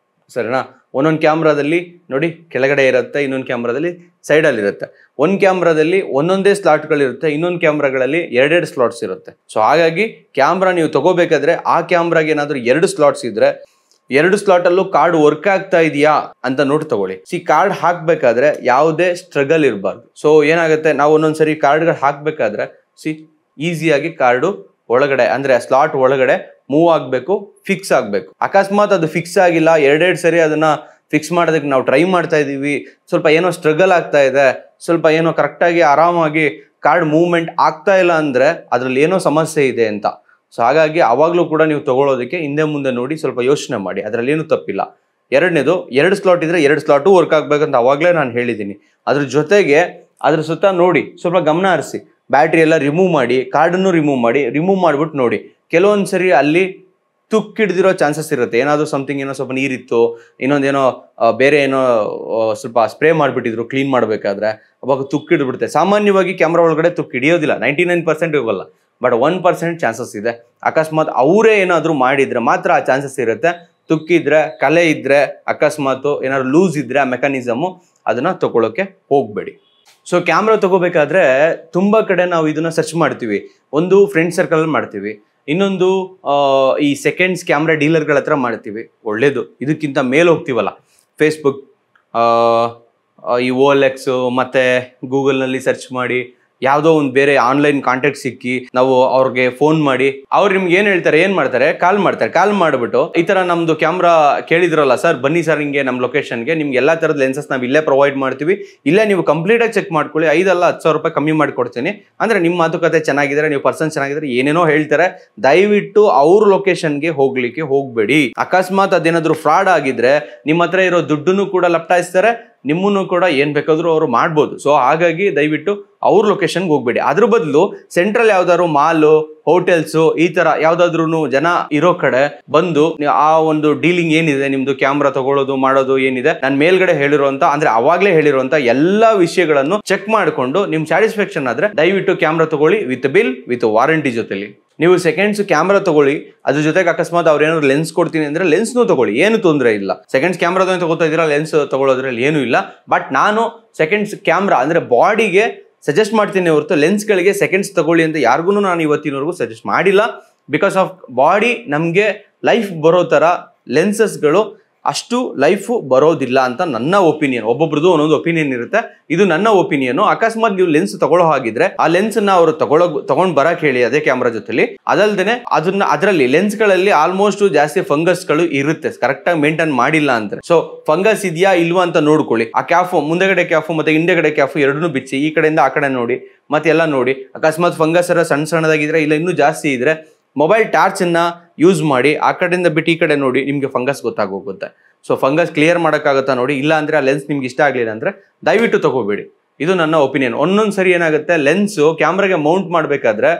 ಸರಿನಾ? ಒಂದೊಂದು ಕ್ಯಾಮ್ರಾದಲ್ಲಿ ನೋಡಿ ಕೆಳಗಡೆ ಇರುತ್ತೆ, ಇನ್ನೊಂದು ಕ್ಯಾಮ್ರಾದಲ್ಲಿ ಸೈಡಲ್ಲಿರುತ್ತೆ. ಒಂದು ಕ್ಯಾಮ್ರಾದಲ್ಲಿ ಒಂದೊಂದೇ ಸ್ಲಾಟ್ಗಳಿರುತ್ತೆ, ಇನ್ನೊಂದು ಕ್ಯಾಮ್ರಾಗಳಲ್ಲಿ 2 ಸ್ಲಾಟ್ಸ್ ಇರುತ್ತೆ. ಸೊ ಹಾಗಾಗಿ ಕ್ಯಾಮ್ರಾ ನೀವು ತಗೋಬೇಕಾದ್ರೆ ಆ ಕ್ಯಾಮ್ರಾಗೆ ಏನಾದರೂ 2 ಸ್ಲಾಟ್ಸ್ ಇದ್ರೆ 2 ಸ್ಲಾಟಲ್ಲೂ ಕಾರ್ಡ್ ವರ್ಕ್ ಆಗ್ತಾ ಇದೆಯಾ ಅಂತ ನೋಡಿ ತಗೊಳ್ಳಿ. ಕಾರ್ಡ್ ಹಾಕಬೇಕಾದ್ರೆ ಯಾವುದೇ ಸ್ಟ್ರಗಲ್ ಇರಬಾರ್ದು. ಸೊ ಏನಾಗುತ್ತೆ, ನಾವು ಒಂದೊಂದ್ಸರಿ ಕಾರ್ಡ್ಗಳು ಹಾಕಬೇಕಾದ್ರೆ ಈಸಿಯಾಗಿ ಕಾರ್ಡು ಒಳಗಡೆ ಅಂದರೆ ಸ್ಲಾಟ್ ಒಳಗಡೆ ಮೂವ್ ಆಗಬೇಕು, ಫಿಕ್ಸ್ ಆಗಬೇಕು. ಅಕಸ್ಮಾತ್ ಅದು ಫಿಕ್ಸ್ ಆಗಿಲ್ಲ, 2 ಸರಿ ಅದನ್ನ ಫಿಕ್ಸ್ ಮಾಡೋದಕ್ಕೆ ನಾವು ಟ್ರೈ ಮಾಡ್ತಾ ಇದ್ದೀವಿ, ಸ್ವಲ್ಪ ಏನೋ ಸ್ಟ್ರಗಲ್ ಆಗ್ತಾ ಇದೆ, ಸ್ವಲ್ಪ ಏನೋ ಕರೆಕ್ಟಾಗಿ ಆರಾಮಾಗಿ ಕಾರ್ಡ್ ಮೂವ್ಮೆಂಟ್ ಆಗ್ತಾ ಇಲ್ಲ ಅಂದರೆ ಅದರಲ್ಲಿ ಏನೋ ಸಮಸ್ಯೆ ಇದೆ ಅಂತ. ಸೊ ಹಾಗಾಗಿ ಆವಾಗಲೂ ಕೂಡ ನೀವು ತಗೊಳ್ಳೋದಕ್ಕೆ ಹಿಂದೆ ಮುಂದೆ ನೋಡಿ ಸ್ವಲ್ಪ ಯೋಚನೆ ಮಾಡಿ, ಅದರಲ್ಲಿ ಏನೂ ತಪ್ಪಿಲ್ಲ. ಎರಡನೇದು, 2 ಸ್ಲಾಟ್ ಇದ್ರೆ 2 ಸ್ಲಾಟು ವರ್ಕ್ ಆಗಬೇಕಂತ ಅವಾಗಲೇ ನಾನು ಹೇಳಿದ್ದೀನಿ. ಅದ್ರ ಜೊತೆಗೆ ಅದ್ರ ಸುತ್ತ ನೋಡಿ, ಸ್ವಲ್ಪ ಗಮನ ಹರಿಸಿ, ಬ್ಯಾಟ್ರಿ ಎಲ್ಲ ರಿಮೂವ್ ಮಾಡಿ, ಕಾರ್ಡನ್ನು ರಿಮೂವ್ ಮಾಡಿಬಿಟ್ಟು ನೋಡಿ. ಕೆಲವೊಂದು ಸರಿ ಅಲ್ಲಿ ತುಕ್ಕಿಡ್ದಿರೋ ಚಾನ್ಸಸ್ ಇರುತ್ತೆ. ಏನಾದರೂ ಸಮಥಿಂಗ್, ಏನೋ ಸ್ವಲ್ಪ ನೀರಿತ್ತು, ಇನ್ನೊಂದೇನೋ ಬೇರೆ ಏನೋ ಸ್ವಲ್ಪ ಸ್ಪ್ರೇ ಮಾಡಿಬಿಟ್ಟಿದ್ರು ಕ್ಲೀನ್ ಮಾಡಬೇಕಾದ್ರೆ, ಅವಾಗ ತುಕ್ಕಿಡ್ಬಿಡುತ್ತೆ. ಸಾಮಾನ್ಯವಾಗಿ ಕ್ಯಾಮ್ರಾ ಒಳಗಡೆ ತುಕ್ಕಿಡಿಯೋದಿಲ್ಲ, 99% ಇರೋಲ್ಲ, ಬಟ್ 1% ಚಾನ್ಸಸ್ ಇದೆ. ಅಕಸ್ಮಾತ್ ಅವರೇ ಏನಾದರೂ ಮಾಡಿದರೆ ಮಾತ್ರ ಆ ಚಾನ್ಸಸ್ ಇರುತ್ತೆ. ತುಕ್ಕಿದ್ರೆ, ಕಲೆ ಇದ್ದರೆ, ಅಕಸ್ಮಾತ್ ಏನಾದ್ರು ಲೂಸ್ ಇದ್ದರೆ ಆ ಮೆಕ್ಯಾನಿಸಮು, ಅದನ್ನು ತಗೊಳ್ಳೋಕ್ಕೆ ಹೋಗಬೇಡಿ. ಸೊ ಕ್ಯಾಮ್ರಾ ತಗೋಬೇಕಾದ್ರೆ ತುಂಬ ಕಡೆ ನಾವು ಇದನ್ನು ಸರ್ಚ್ ಮಾಡ್ತೀವಿ. ಒಂದು ಫ್ರೆಂಡ್ ಸರ್ಕಲಲ್ಲಿ ಮಾಡ್ತೀವಿ, ಇನ್ನೊಂದು ಈ ಸೆಕೆಂಡ್ಸ್ ಕ್ಯಾಮ್ರಾ ಡೀಲರ್ಗಳ ಹತ್ರ ಮಾಡ್ತೀವಿ. ಒಳ್ಳೇದು. ಇದಕ್ಕಿಂತ ಮೇಲೆ ಹೋಗ್ತೀವಲ್ಲ, ಫೇಸ್ಬುಕ್, ಈ OLX ಮತ್ತು ಗೂಗಲ್ನಲ್ಲಿ ಸರ್ಚ್ ಮಾಡಿ ಯಾವುದೋ ಒಂದು ಬೇರೆ ಆನ್ಲೈನ್ ಕಾಂಟ್ಯಾಕ್ಟ್ ಸಿಕ್ಕಿ ನಾವು ಅವ್ರಿಗೆ ಫೋನ್ ಮಾಡಿ, ಅವ್ರು ನಿಮ್ಗೆ ಏನು ಹೇಳ್ತಾರೆ, ಏನು ಮಾಡ್ತಾರೆ, ಕಾಲ್ ಮಾಡಿಬಿಟ್ಟು ಈ ಥರ ನಮ್ಮದು ಕ್ಯಾಮ್ರಾ ಕೇಳಿದ್ರಲ್ಲ ಸರ್, ಬನ್ನಿ ಸರ್ ಹಿಂಗೆ ನಮ್ಮ ಲೊಕೇಶನ್ಗೆ, ನಿಮ್ಗೆ ಎಲ್ಲ ಥರದ ಲೆನ್ಸಸ್ ನಾವು ಇಲ್ಲೇ ಪ್ರೊವೈಡ್ ಮಾಡ್ತೀವಿ, ಇಲ್ಲೇ ನೀವು ಕಂಪ್ಲೀಟಾಗಿ ಚೆಕ್ ಮಾಡ್ಕೊಳ್ಳಿ, 5 ಅಲ್ಲ 10,000 ರೂಪಾಯಿ ಕಮ್ಮಿ ಮಾಡಿಕೊಡ್ತೀನಿ ಅಂದರೆ ನಿಮ್ಮ ಮಾತುಕತೆ ಚೆನ್ನಾಗಿದ್ದಾರೆ, ನೀವು ಪರ್ಸನ್ ಚೆನ್ನಾಗಿದ್ದಾರೆ, ಏನೇನೋ ಹೇಳ್ತಾರೆ. ದಯವಿಟ್ಟು ಅವ್ರ ಲೊಕೇಶನ್ಗೆ ಹೋಗ್ಲಿಕ್ಕೆ ಹೋಗಬೇಡಿ. ಅಕಸ್ಮಾತ್ ಅದೇನಾದರೂ ಫ್ರಾಡ್ ಆಗಿದ್ರೆ ನಿಮ್ಮ ಹತ್ರ ಇರೋ ದುಡ್ಡನ್ನು ಕೂಡ ಲಪ್ಟಾಯಿಸ್ತಾರೆ, ನಿಮ್ಮನ್ನು ಕೂಡ ಏನು ಬೇಕಾದರೂ ಅವರು ಮಾಡ್ಬೋದು. ಸೊ ಹಾಗಾಗಿ ದಯವಿಟ್ಟು ಅವ್ರ ಲೊಕೇಶನ್ಗೆ ಹೋಗಬೇಡಿ. ಅದ್ರ ಬದಲು ಸೆಂಟ್ರಲ್ ಯಾವ್ದಾದ್ರು ಮಾಲು, ಹೋಟೆಲ್ಸು, ಈ ಥರ ಯಾವುದಾದ್ರೂ ಜನ ಇರೋ ಕಡೆ ಬಂದು ಆ ಒಂದು ಡೀಲಿಂಗ್ ಏನಿದೆ, ನಿಮ್ಮದು ಕ್ಯಾಮ್ರಾ ತಗೊಳ್ಳೋದು ಮಾಡೋದು ಏನಿದೆ, ನಾನು ಮೇಲ್ಗಡೆ ಹೇಳಿರುವಂಥ ಅಂದರೆ ಅವಾಗಲೇ ಹೇಳಿರುವಂಥ ಎಲ್ಲ ವಿಷಯಗಳನ್ನು ಚೆಕ್ ಮಾಡಿಕೊಂಡು ನಿಮ್ಮ ಸ್ಯಾಟಿಸ್ಫ್ಯಾಕ್ಷನ್ ಆದರೆ ದಯವಿಟ್ಟು ಕ್ಯಾಮ್ರಾ ತಗೊಳ್ಳಿ, ವಿತ್ ಬಿಲ್, ವಿತ್ ವಾರಂಟಿ ಜೊತೆಲಿ. ನೀವು ಸೆಕೆಂಡ್ಸ್ ಕ್ಯಾಮ್ರಾ ತಗೊಳ್ಳಿ, ಅದ್ರ ಜೊತೆಗೆ ಅಕಸ್ಮಾತ್ ಅವ್ರು ಏನಾದ್ರು ಲೆನ್ಸ್ ಕೊಡ್ತೀನಿ ಅಂದರೆ ಲೆನ್ಸ್ನೂ ತಗೊಳ್ಳಿ, ಏನು ತೊಂದರೆ ಇಲ್ಲ. ಸೆಕೆಂಡ್ಸ್ ಕ್ಯಾಮ್ರಾದ ತಗೋತಾ ಇದ್ದೀರಾ, ಲೆನ್ಸ್ ತಗೊಳ್ಳೋದ್ರಲ್ಲಿ ಏನೂ ಇಲ್ಲ. ಬಟ್ ನಾನು ಸೆಕೆಂಡ್ಸ್ ಕ್ಯಾಮ್ರಾ ಅಂದರೆ ಬಾಡಿಗೆ ಸಜೆಸ್ಟ್ ಮಾಡ್ತೀನಿ ಹೊರತು ಲೆನ್ಸ್ಗಳಿಗೆ ಸೆಕೆಂಡ್ಸ್ ತಗೊಳ್ಳಿ ಅಂತ ಯಾರಿಗೂ ನಾನು ಇವತ್ತಿನವರೆಗೂ ಸಜೆಸ್ಟ್ ಮಾಡಿಲ್ಲ. ಬಿಕಾಸ್ ಆಫ್ ಬಾಡಿ ನಮಗೆ ಲೈಫ್ ಬರೋ ಥರ ಲೆನ್ಸಸ್ಗಳು ಅಷ್ಟು ಲೈಫ್ ಬರೋದಿಲ್ಲ ಅಂತ ನನ್ನ ಒಪಿನಿಯನ್. ಒಬ್ಬೊಬ್ರದ್ದು ಒಂದೊಂದು ಒಪಿನಿಯನ್ ಇರುತ್ತೆ, ಇದು ನನ್ನ ಒಪಿನಿಯನ್. ಅಕಸ್ಮಾತ್ ನೀವು ಲೆನ್ಸ್ ತಗೊಳ್ಳೋ ಹಾಗಿದ್ರೆ ಆ ಲೆನ್ಸ್ ನ ಅವರು ತಗೊಂಡ್ ಬರಕ್ ಹೇಳಿ ಅದೇ ಕ್ಯಾಮ್ರಾ ಜೊತೆಲಿ. ಅದಲ್ದೇನೆ ಅದರಲ್ಲಿ ಲೆನ್ಸ್ ಗಳಲ್ಲಿ ಆಲ್ಮೋಸ್ಟ್ ಜಾಸ್ತಿ ಫಂಗಸ್ ಗಳು ಇರುತ್ತೆ, ಕರೆಕ್ಟ್ ಆಗಿ ಮೇಂಟೈನ್ ಮಾಡಿಲ್ಲ ಅಂತ. ಸೊ ಫಂಗಸ್ ಇದೆಯಾ ಇಲ್ವಾ ಅಂತ ನೋಡ್ಕೊಳ್ಳಿ. ಆ ಕ್ಯಾಫು ಮುಂದೆಗಡೆ ಕ್ಯಾಫು ಮತ್ತೆ ಹಿಂದೆಗಡೆ ಕ್ಯಾಫು ಎರಡನ್ನೂ ಬಿಚ್ಚಿ ಈ ಕಡೆಯಿಂದ ಆ ಕಡೆ ನೋಡಿ ಮತ್ತೆ ಎಲ್ಲ ನೋಡಿ. ಅಕಸ್ಮಾತ್ ಫಂಗಸ್ ಸಣ್ಣದಾಗಿದ್ರೆ ಇಲ್ಲ ಇನ್ನೂ ಜಾಸ್ತಿ ಇದ್ರೆ ಮೊಬೈಲ್ ಟಾರ್ಚ್ ಅನ್ನ ಯೂಸ್ ಮಾಡಿ ಆ ಕಡೆಯಿಂದ ಬಿಟ್ಟು ಈ ಕಡೆ ನೋಡಿ, ನಿಮ್ಗೆ ಫಂಗಸ್ ಗೊತ್ತಾಗೋಗುತ್ತೆ. ಸೊ ಫಂಗಸ್ ಕ್ಲಿಯರ್ ಮಾಡೋಕ್ಕಾಗತ್ತಾ ನೋಡಿ. ಇಲ್ಲ ಅಂದ್ರೆ ಆ ಲೆನ್ಸ್ ನಿಮ್ಗೆ ಇಷ್ಟ ಆಗ್ಲಿಲ್ಲ ಅಂದ್ರೆ ದಯವಿಟ್ಟು ತಗೋಬೇಡಿ. ಇದು ನನ್ನ ಒಪಿನಿಯನ್. ಒಂದೊಂದ್ಸರಿ ಏನಾಗುತ್ತೆ, ಲೆನ್ಸ್ ಕ್ಯಾಮ್ರಾಗೆ ಮೌಂಟ್ ಮಾಡ್ಬೇಕಾದ್ರೆ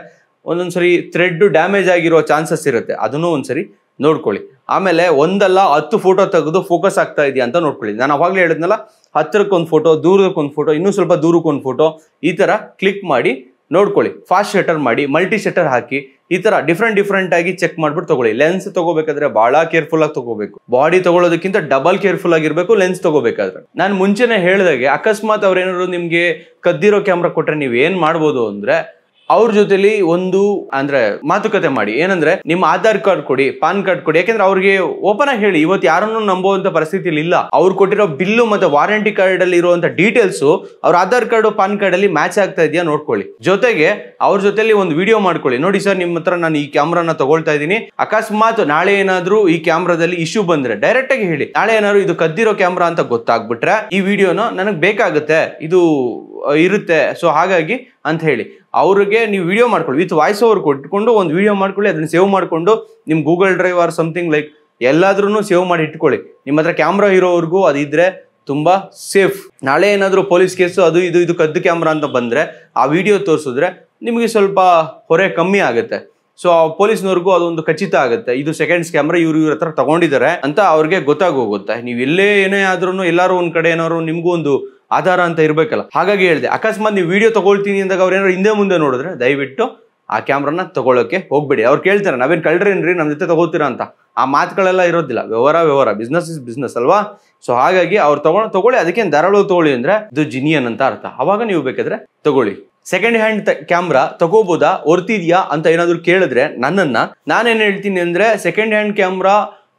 ಒಂದೊಂದ್ಸರಿ ಥ್ರೆಡ್ ಡ್ಯಾಮೇಜ್ ಆಗಿರೋ ಚಾನ್ಸಸ್ ಇರುತ್ತೆ, ಅದನ್ನೂ ಒಂದ್ಸರಿ ನೋಡ್ಕೊಳ್ಳಿ. ಆಮೇಲೆ ಒಂದಲ್ಲ 10 ಫೋಟೋ ತೆಗೆದು ಫೋಕಸ್ ಆಗ್ತಾ ಇದೆಯಾ ಅಂತ ನೋಡ್ಕೊಳ್ಳಿ. ನಾನು ಅವಾಗಲೇ ಹೇಳಿದ್ನಲ್ಲ, ಹತ್ತಿರಕ್ಕೊಂದು ಫೋಟೋ, ದೂರಕ್ಕೊಂದು ಫೋಟೋ, ಇನ್ನೂ ಸ್ವಲ್ಪ ದೂರಕ್ಕೊಂದು ಫೋಟೋ, ಈ ತರ ಕ್ಲಿಕ್ ಮಾಡಿ ನೋಡ್ಕೊಳ್ಳಿ. ಫಾಸ್ಟ್ ಶಟರ್ ಮಾಡಿ, ಮಲ್ಟಿ ಶಟರ್ ಹಾಕಿ, ಈ ತರ ಡಿಫ್ರೆಂಟ್ ಆಗಿ ಚೆಕ್ ಮಾಡ್ಬಿಟ್ಟು ತಗೊಳ್ಳಿ. ಲೆನ್ಸ್ ತಗೋಬೇಕಾದ್ರೆ ಬಹಳ ಕೇರ್ಫುಲ್ ಆಗಿ ತಗೋಬೇಕು. ಬಾಡಿ ತಗೊಳ್ಳೋದಕ್ಕಿಂತ ಡಬಲ್ ಕೇರ್ಫುಲ್ ಆಗಿರ್ಬೇಕು ಲೆನ್ಸ್ ತಗೋಬೇಕಾದ್ರೆ. ನಾನು ಮುಂಚೆನೆ ಹೇಳಿದಾಗೆ ಅಕಸ್ಮಾತ್ ಅವ್ರೇನಾದ್ರು ನಿಮ್ಗೆ ಕದ್ದಿರೋ ಕ್ಯಾಮ್ರಾ ಕೊಟ್ರೆ ನೀವ್ ಏನ್ ಮಾಡ್ಬೋದು ಅಂದ್ರೆ, ಅವ್ರ ಜೊತೆಲಿ ಒಂದು ಅಂದ್ರೆ ಮಾತುಕತೆ ಮಾಡಿ. ಏನಂದ್ರೆ ನಿಮ್ಮ ಆಧಾರ್ ಕಾರ್ಡ್ ಕೊಡಿ, ಪಾನ್ ಕಾರ್ಡ್ ಕೊಡಿ. ಯಾಕಂದ್ರೆ ಅವ್ರಿಗೆ ಓಪನ್ ಆಗಿ ಹೇಳಿ, ಇವತ್ತು ಯಾರನ್ನು ನಂಬುವಂತ ಪರಿಸ್ಥಿತಿಲಿ ಇಲ್ಲ. ಅವ್ರು ಕೊಟ್ಟಿರೋ ಬಿಲ್ಲು ಮತ್ತೆ ವಾರಂಟಿ ಕಾರ್ಡ್ ಅಲ್ಲಿ ಇರುವಂತ ಡೀಟೇಲ್ಸ್ ಅವ್ರ ಆಧಾರ್ ಕಾರ್ಡ್ ಪಾನ್ ಕಾರ್ಡ್ ಅಲ್ಲಿ ಮ್ಯಾಚ್ ಆಗ್ತಾ ಇದೆಯಾ ನೋಡ್ಕೊಳ್ಳಿ. ಜೊತೆಗೆ ಅವ್ರ ಜೊತೆಲಿ ಒಂದು ವಿಡಿಯೋ ಮಾಡ್ಕೊಳ್ಳಿ. ನೋಡಿ ಸರ್, ನಿಮ್ಮ ಹತ್ರ ನಾನು ಈ ಕ್ಯಾಮ್ರಾನ ತಗೊಳ್ತಾ ಇದ್ದೀನಿ, ಅಕಸ್ಮಾತ್ ನಾಳೆ ಏನಾದ್ರೂ ಈ ಕ್ಯಾಮ್ರಾದಲ್ಲಿ ಇಶ್ಯೂ ಬಂದ್ರೆ ಡೈರೆಕ್ಟ್ ಆಗಿ ಹೇಳಿ. ನಾಳೆ ಏನಾದ್ರು ಇದು ಕದ್ದಿರೋ ಕ್ಯಾಮ್ರಾ ಅಂತ ಗೊತ್ತಾಗ್ಬಿಟ್ರೆ ಈ ವಿಡಿಯೋನ ನನಗೆ ಬೇಕಾಗುತ್ತೆ, ಇದು ಇರುತ್ತೆ, ಸೊ ಹಾಗಾಗಿ ಅಂತ ಹೇಳಿ ಅವ್ರಿಗೆ ನೀವು ವಿಡಿಯೋ ಮಾಡ್ಕೊಳ್ಳಿ. ವಿತ್ ವಾಯ್ಸ್ ಓವರ್ ಕೊಟ್ಕೊಂಡು ಒಂದು ವಿಡಿಯೋ ಮಾಡ್ಕೊಳ್ಳಿ. ಅದನ್ನ ಸೇವ್ ಮಾಡ್ಕೊಂಡು ನಿಮ್ Google Drive or something like ಎಲ್ಲಾದ್ರೂ ಸೇವ್ ಮಾಡಿ ಇಟ್ಕೊಳ್ಳಿ. ನಿಮ್ಮ ಹತ್ರ ಕ್ಯಾಮ್ರಾ ಇರೋವರೆಗೂ ಅದಿದ್ರೆ ತುಂಬಾ ಸೇಫ್. ನಾಳೆ ಏನಾದ್ರು ಪೊಲೀಸ್ ಕೇಸು ಅದು ಇದು ಕದ್ದು ಕ್ಯಾಮ್ರಾ ಅಂತ ಬಂದ್ರೆ ಆ ವಿಡಿಯೋ ತೋರಿಸಿದ್ರೆ ನಿಮಗೆ ಸ್ವಲ್ಪ ಹೊರೆ ಕಮ್ಮಿ ಆಗುತ್ತೆ. ಸೊ ಪೊಲೀಸ್ನವ್ರಿಗೂ ಅದೊಂದು ಖಚಿತ ಆಗುತ್ತೆ, ಇದು ಸೆಕೆಂಡ್ಸ್ ಕ್ಯಾಮ್ರಾ ಇವ್ರ ಹತ್ರ ತಗೊಂಡಿದ್ದಾರೆ ಅಂತ ಅವ್ರಿಗೆ ಗೊತ್ತಾಗೋಗುತ್ತೆ. ನೀವು ಎಲ್ಲೇ ಏನೇ ಆದ್ರೂ ಎಲ್ಲಾರು ಒಂದ್ ಕಡೆ ಏನಾದ್ರು ನಿಮ್ಗೂ ಒಂದು ಆಧಾರ ಅಂತ ಇರ್ಬೇಕಲ್ಲ. ಹಾಗಾಗಿ ಹೇಳಿದೆ, ಅಕಸ್ಮಾತ್ ನೀವು ವಿಡಿಯೋ ತಗೊಳ್ತೀನಿ ಅಂದಾಗ ಅವ್ರು ಏನಾದ್ರು ಹಿಂದೆ ಮುಂದೆ ನೋಡಿದ್ರೆ ದಯವಿಟ್ಟು ಆ ಕ್ಯಾಮ್ರಾನ ತಗೊಳ್ಳೋಕೆ ಹೋಗ್ಬೇಡಿ. ಅವ್ರು ಕೇಳ್ತಾರೆ, ನಾವೇನ್ ಕಳ್ರೇನ್ರಿ ನಮ್ಮ ಜೊತೆ ತಗೋತೀರಾ ಅಂತ. ಆ ಮಾತುಗಳೆಲ್ಲ ಇರೋದಿಲ್ಲ. ವ್ಯವಹಾರ, ಬಿಸ್ನೆಸ್ ಇಸ್ ಬಿಸ್ನೆಸ್ ಅಲ್ವಾ. ಸೊ ಹಾಗಾಗಿ ಅವ್ರು ತಗೊಳ್ಳಿ. ಅದಕ್ಕೆ ಧಾರಾಳ ತಗೊಳ್ಳಿ ಅಂದ್ರೆ ಇದು ಜಿನಿಯನ್ ಅಂತ ಅರ್ಥ. ಅವಾಗ ನೀವು ಬೇಕಾದ್ರೆ ತಗೊಳ್ಳಿ. ಸೆಕೆಂಡ್ ಹ್ಯಾಂಡ್ ಕ್ಯಾಮ್ರಾ ತಗೋಬೋದಾ, ವರ್ತಿದ್ಯಾ ಅಂತ ಏನಾದ್ರು ಕೇಳಿದ್ರೆ ನಾನೇನ್ ಹೇಳ್ತೀನಿ ಅಂದ್ರೆ, ಸೆಕೆಂಡ್ ಹ್ಯಾಂಡ್ ಕ್ಯಾಮ್ರಾ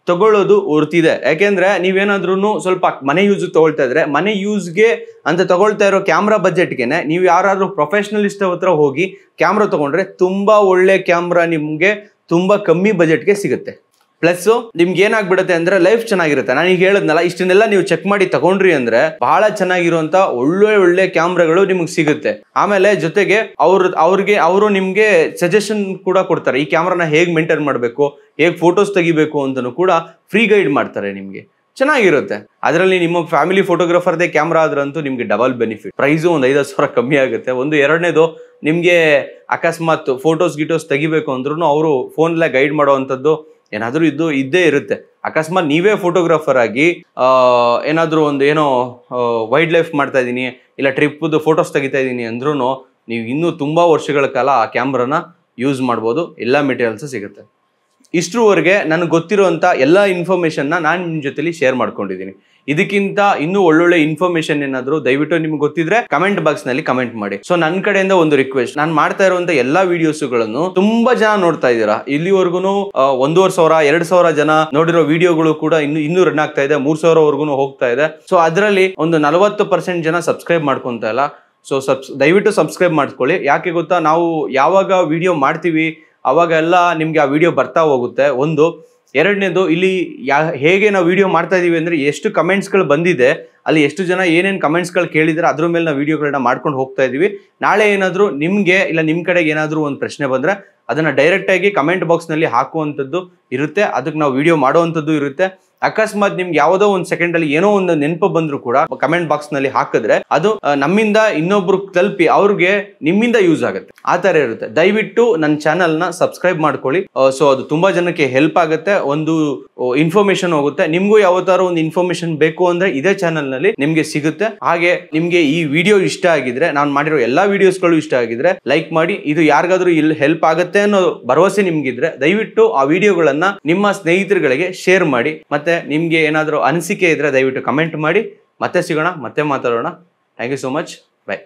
ತಗೊಳ್ಳೋದು ವರ್ತಿದೆ. ಯಾಕೆಂದ್ರೆ ನೀವೇನಾದ್ರೂ ಸ್ವಲ್ಪ ಮನೆ ಯೂಸ್ ತಗೊಳ್ತಾ ಇದ್ರೆ, ಮನೆ ಯೂಸ್ಗೆ ಅಂತ ತಗೊಳ್ತಾ ಇರೋ ಕ್ಯಾಮ್ರಾ ಬಜೆಟ್ಗೆನೆ ನೀವು ಯಾರಾದ್ರೂ ಪ್ರೊಫೆಷನಲಿಸ್ಟ್ ಹತ್ರ ಹೋಗಿ ಕ್ಯಾಮ್ರಾ ತಗೊಂಡ್ರೆ ತುಂಬಾ ಒಳ್ಳೆ ಕ್ಯಾಮ್ರಾ ನಿಮ್ಗೆ ತುಂಬಾ ಕಮ್ಮಿ ಬಜೆಟ್ಗೆ ಸಿಗುತ್ತೆ. ಪ್ಲಸ್ ನಿಮ್ಗೆ ಏನಾಗ್ಬಿಡುತ್ತೆ ಅಂದ್ರೆ ಲೈಫ್ ಚೆನ್ನಾಗಿರುತ್ತೆ. ನಾನು ಈಗ ಹೇಳದ್ನಲ್ಲ, ಇಷ್ಟನ್ನೆಲ್ಲ ನೀವು ಚೆಕ್ ಮಾಡಿ ತಗೊಂಡ್ರಿ ಅಂದ್ರೆ ಬಹಳ ಚೆನ್ನಾಗಿರುವಂತ ಒಳ್ಳೆ ಕ್ಯಾಮ್ರಾಗಳು ನಿಮ್ಗೆ ಸಿಗುತ್ತೆ. ಆಮೇಲೆ ಜೊತೆಗೆ ಅವರು ನಿಮ್ಗೆ ಸಜೆಷನ್ ಕೂಡ ಕೊಡ್ತಾರೆ, ಈ ಕ್ಯಾಮ್ರಾನ ಹೇಗ್ ಮೇಂಟೈನ್ ಮಾಡಬೇಕು, ಹೇಗ್ ಫೋಟೋಸ್ ತೆಗಿಬೇಕು ಅಂತನೂ ಕೂಡ ಫ್ರೀ ಗೈಡ್ ಮಾಡ್ತಾರೆ. ನಿಮ್ಗೆ ಚೆನ್ನಾಗಿರುತ್ತೆ. ಅದರಲ್ಲಿ ನಿಮ್ಮ ಫ್ಯಾಮಿಲಿ ಫೋಟೋಗ್ರಾಫರ್ದೇ ಕ್ಯಾಮ್ರಾ ಆದ್ರಂತೂ ನಿಮ್ಗೆ ಡಬಲ್ ಬೆನಿಫಿಟ್. ಪ್ರೈಸು ಒಂದು 5,000 ಕಮ್ಮಿ ಆಗುತ್ತೆ. ಎರಡನೇದು, ನಿಮ್ಗೆ ಅಕಸ್ಮಾತ್ ಫೋಟೋಸ್ ತೆಗಿಬೇಕು ಅಂದ್ರೂ ಅವರು ಫೋನಲ್ಲೇ ಗೈಡ್ ಮಾಡೋವಂಥದ್ದು ಏನಾದ್ರೂ ಇದ್ದೇ ಇರುತ್ತೆ. ಅಕಸ್ಮಾತ್ ನೀವೇ ಫೋಟೋಗ್ರಾಫರ್ ಆಗಿ ಏನಾದ್ರೂ ಏನೋ ವೈಲ್ಡ್ ಲೈಫ್ ಮಾಡ್ತಾ ಇದೀನಿ, ಇಲ್ಲ ಟ್ರಿಪ್ದು ಫೋಟೋಸ್ ತೆಗಿತಾ ಇದೀನಿ ಅಂದ್ರೂ ನೀವು ಇನ್ನೂ ತುಂಬಾ ವರ್ಷಗಳ ಕಾಲ ಆ ಕ್ಯಾಮ್ರಾನ ಯೂಸ್ ಮಾಡ್ಬೋದು. ಎಲ್ಲ ಮೆಟೀರಿಯಲ್ಸ್ ಸಿಗುತ್ತೆ. ಇಷ್ಟರವರೆಗೆ ನನಗೆ ಗೊತ್ತಿರುವಂತ ಎಲ್ಲ ಇನ್ಫಾರ್ಮೇಶನ್ನ ನಾನು ನಿಮ್ಮ ಜೊತೆಲಿ ಶೇರ್ ಮಾಡ್ಕೊಂಡಿದ್ದೀನಿ. ಇದಕ್ಕಿಂತ ಇನ್ನೂ ಒಳ್ಳೊಳ್ಳೆ ಇನ್ಫಾರ್ಮೇಶನ್ ಏನಾದ್ರು ದಯವಿಟ್ಟು ನಿಮ್ಗೆ ಗೊತ್ತಿದ್ರೆ ಕಮೆಂಟ್ ಬಾಕ್ಸ್ ನಲ್ಲಿ ಕಮೆಂಟ್ ಮಾಡಿ. ಸೊ ನನ್ನ ಕಡೆಯಿಂದ ಒಂದು ರಿಕ್ವೆಸ್ಟ್, ನಾನು ಮಾಡ್ತಾ ಇರುವಂತ ಎಲ್ಲಾ ವಿಡಿಯೋಸ್ಗಳನ್ನು ತುಂಬಾ ಜನ ನೋಡ್ತಾ ಇದ್ದೀರಾ. ಇಲ್ಲಿವರೆಗೂ 1,500 2,000 ಜನ ನೋಡಿರೋ ವಿಡಿಯೋಗಳು ಕೂಡ ಇನ್ನೂ ರನ್ ಆಗ್ತಾ ಇದೆ. 3,000 ಹೋಗ್ತಾ ಇದೆ. ಸೊ ಅದರಲ್ಲಿ ಒಂದು 40% ಜನ ಸಬ್ಸ್ಕ್ರೈಬ್ ಮಾಡ್ಕೊಂತ ಇಲ್ಲ. ಸೊ ದಯವಿಟ್ಟು ಸಬ್ಸ್ಕ್ರೈಬ್ ಮಾಡ್ಕೊಳ್ಳಿ. ಯಾಕೆ ಗೊತ್ತಾ, ನಾವು ಯಾವಾಗ ವಿಡಿಯೋ ಮಾಡ್ತೀವಿ ಅವಾಗೆಲ್ಲ ನಿಮ್ಗೆ ಆ ವಿಡಿಯೋ ಬರ್ತಾ ಹೋಗುತ್ತೆ. ಎರಡನೇದು, ಇಲ್ಲಿ ಹೇಗೆ ನಾವು ವಿಡಿಯೋ ಮಾಡ್ತಾ ಇದೀವಿ ಅಂದ್ರೆ ಎಷ್ಟು ಕಮೆಂಟ್ಸ್ಗಳು ಬಂದಿದೆ, ಅಲ್ಲಿ ಎಷ್ಟು ಜನ ಏನೇನು ಕಮೆಂಟ್ಸ್ಗಳು ಕೇಳಿದ್ರೆ ಅದ್ರ ಮೇಲೆ ನಾವು ವಿಡಿಯೋಗಳನ್ನ ಮಾಡ್ಕೊಂಡು ಹೋಗ್ತಾ ಇದೀವಿ. ನಾಳೆ ಏನಾದ್ರು ನಿಮ್ಗೆ ಇಲ್ಲ ನಿಮ್ ಕಡೆಗೆ ಏನಾದ್ರು ಒಂದು ಪ್ರಶ್ನೆ ಬಂದ್ರೆ ಅದನ್ನ ಡೈರೆಕ್ಟ್ ಆಗಿ ಕಮೆಂಟ್ ಬಾಕ್ಸ್ ನಲ್ಲಿ ಹಾಕುವಂಥದ್ದು ಇರುತ್ತೆ. ಅದಕ್ಕೆ ನಾವು ವಿಡಿಯೋ ಮಾಡುವಂಥದ್ದು ಇರುತ್ತೆ. ಅಕಸ್ಮಾತ್ ನಿಮ್ಗೆ ಯಾವುದೋ ಒಂದು ಸೆಕೆಂಡ್ ಅಲ್ಲಿ ಏನೋ ಒಂದು ನೆನಪು ಬಂದ್ರು ಕೂಡ ಕಮೆಂಟ್ ಬಾಕ್ಸ್ ನಲ್ಲಿ ಹಾಕಿದ್ರೆ ಅದು ನಮ್ಮಿಂದ ಇನ್ನೊಬ್ರು ತಲುಪಿ ಅವ್ರಿಗೆ ನಿಮ್ಮಿಂದ ಯೂಸ್ ಆಗುತ್ತೆ. ಆ ತರ ಇರುತ್ತೆ. ದಯವಿಟ್ಟು ನನ್ನ ಚಾನಲ್ ನ ಸಬ್ಸ್ಕ್ರೈಬ್ ಮಾಡ್ಕೊಳ್ಳಿ. ಸೊ ಅದು ತುಂಬಾ ಜನಕ್ಕೆ ಹೆಲ್ಪ್ ಆಗುತ್ತೆ, ಒಂದು ಇನ್ಫಾರ್ಮೇಶನ್ ಹೋಗುತ್ತೆ. ನಿಮ್ಗೂ ಯಾವತ್ತಾರು ಒಂದು ಇನ್ಫಾರ್ಮೇಶನ್ ಬೇಕು ಅಂದ್ರೆ ಇದೇ ಚಾನಲ್ ನಲ್ಲಿ ನಿಮ್ಗೆ ಸಿಗುತ್ತೆ. ಹಾಗೆ ನಿಮ್ಗೆ ಈ ವಿಡಿಯೋ ಇಷ್ಟ ಆಗಿದ್ರೆ, ನಾನು ಮಾಡಿರೋ ಎಲ್ಲಾ ವಿಡಿಯೋಸ್ಗಳು ಇಷ್ಟ ಆಗಿದ್ರೆ ಲೈಕ್ ಮಾಡಿ. ಇದು ಯಾರಿಗಾದ್ರೂ ಇಲ್ಲಿ ಹೆಲ್ಪ್ ಆಗುತ್ತೆ ಅನ್ನೋ ಭರವಸೆ ನಿಮ್ಗಿದ್ರೆ ದಯವಿಟ್ಟು ಆ ವಿಡಿಯೋಗಳನ್ನ ನಿಮ್ಮ ಸ್ನೇಹಿತರುಗಳಿಗೆ ಶೇರ್ ಮಾಡಿ. ಮತ್ತೆ ನಿಮ್ಗೆ ಏನಾದರೂ ಅನಿಸಿಕೆ ಇದ್ರೆ ದಯವಿಟ್ಟು ಕಮೆಂಟ್ ಮಾಡಿ. ಮತ್ತೆ ಸಿಗೋಣ, ಮತ್ತೆ ಮಾತಾಡೋಣ. Thank you so much. By.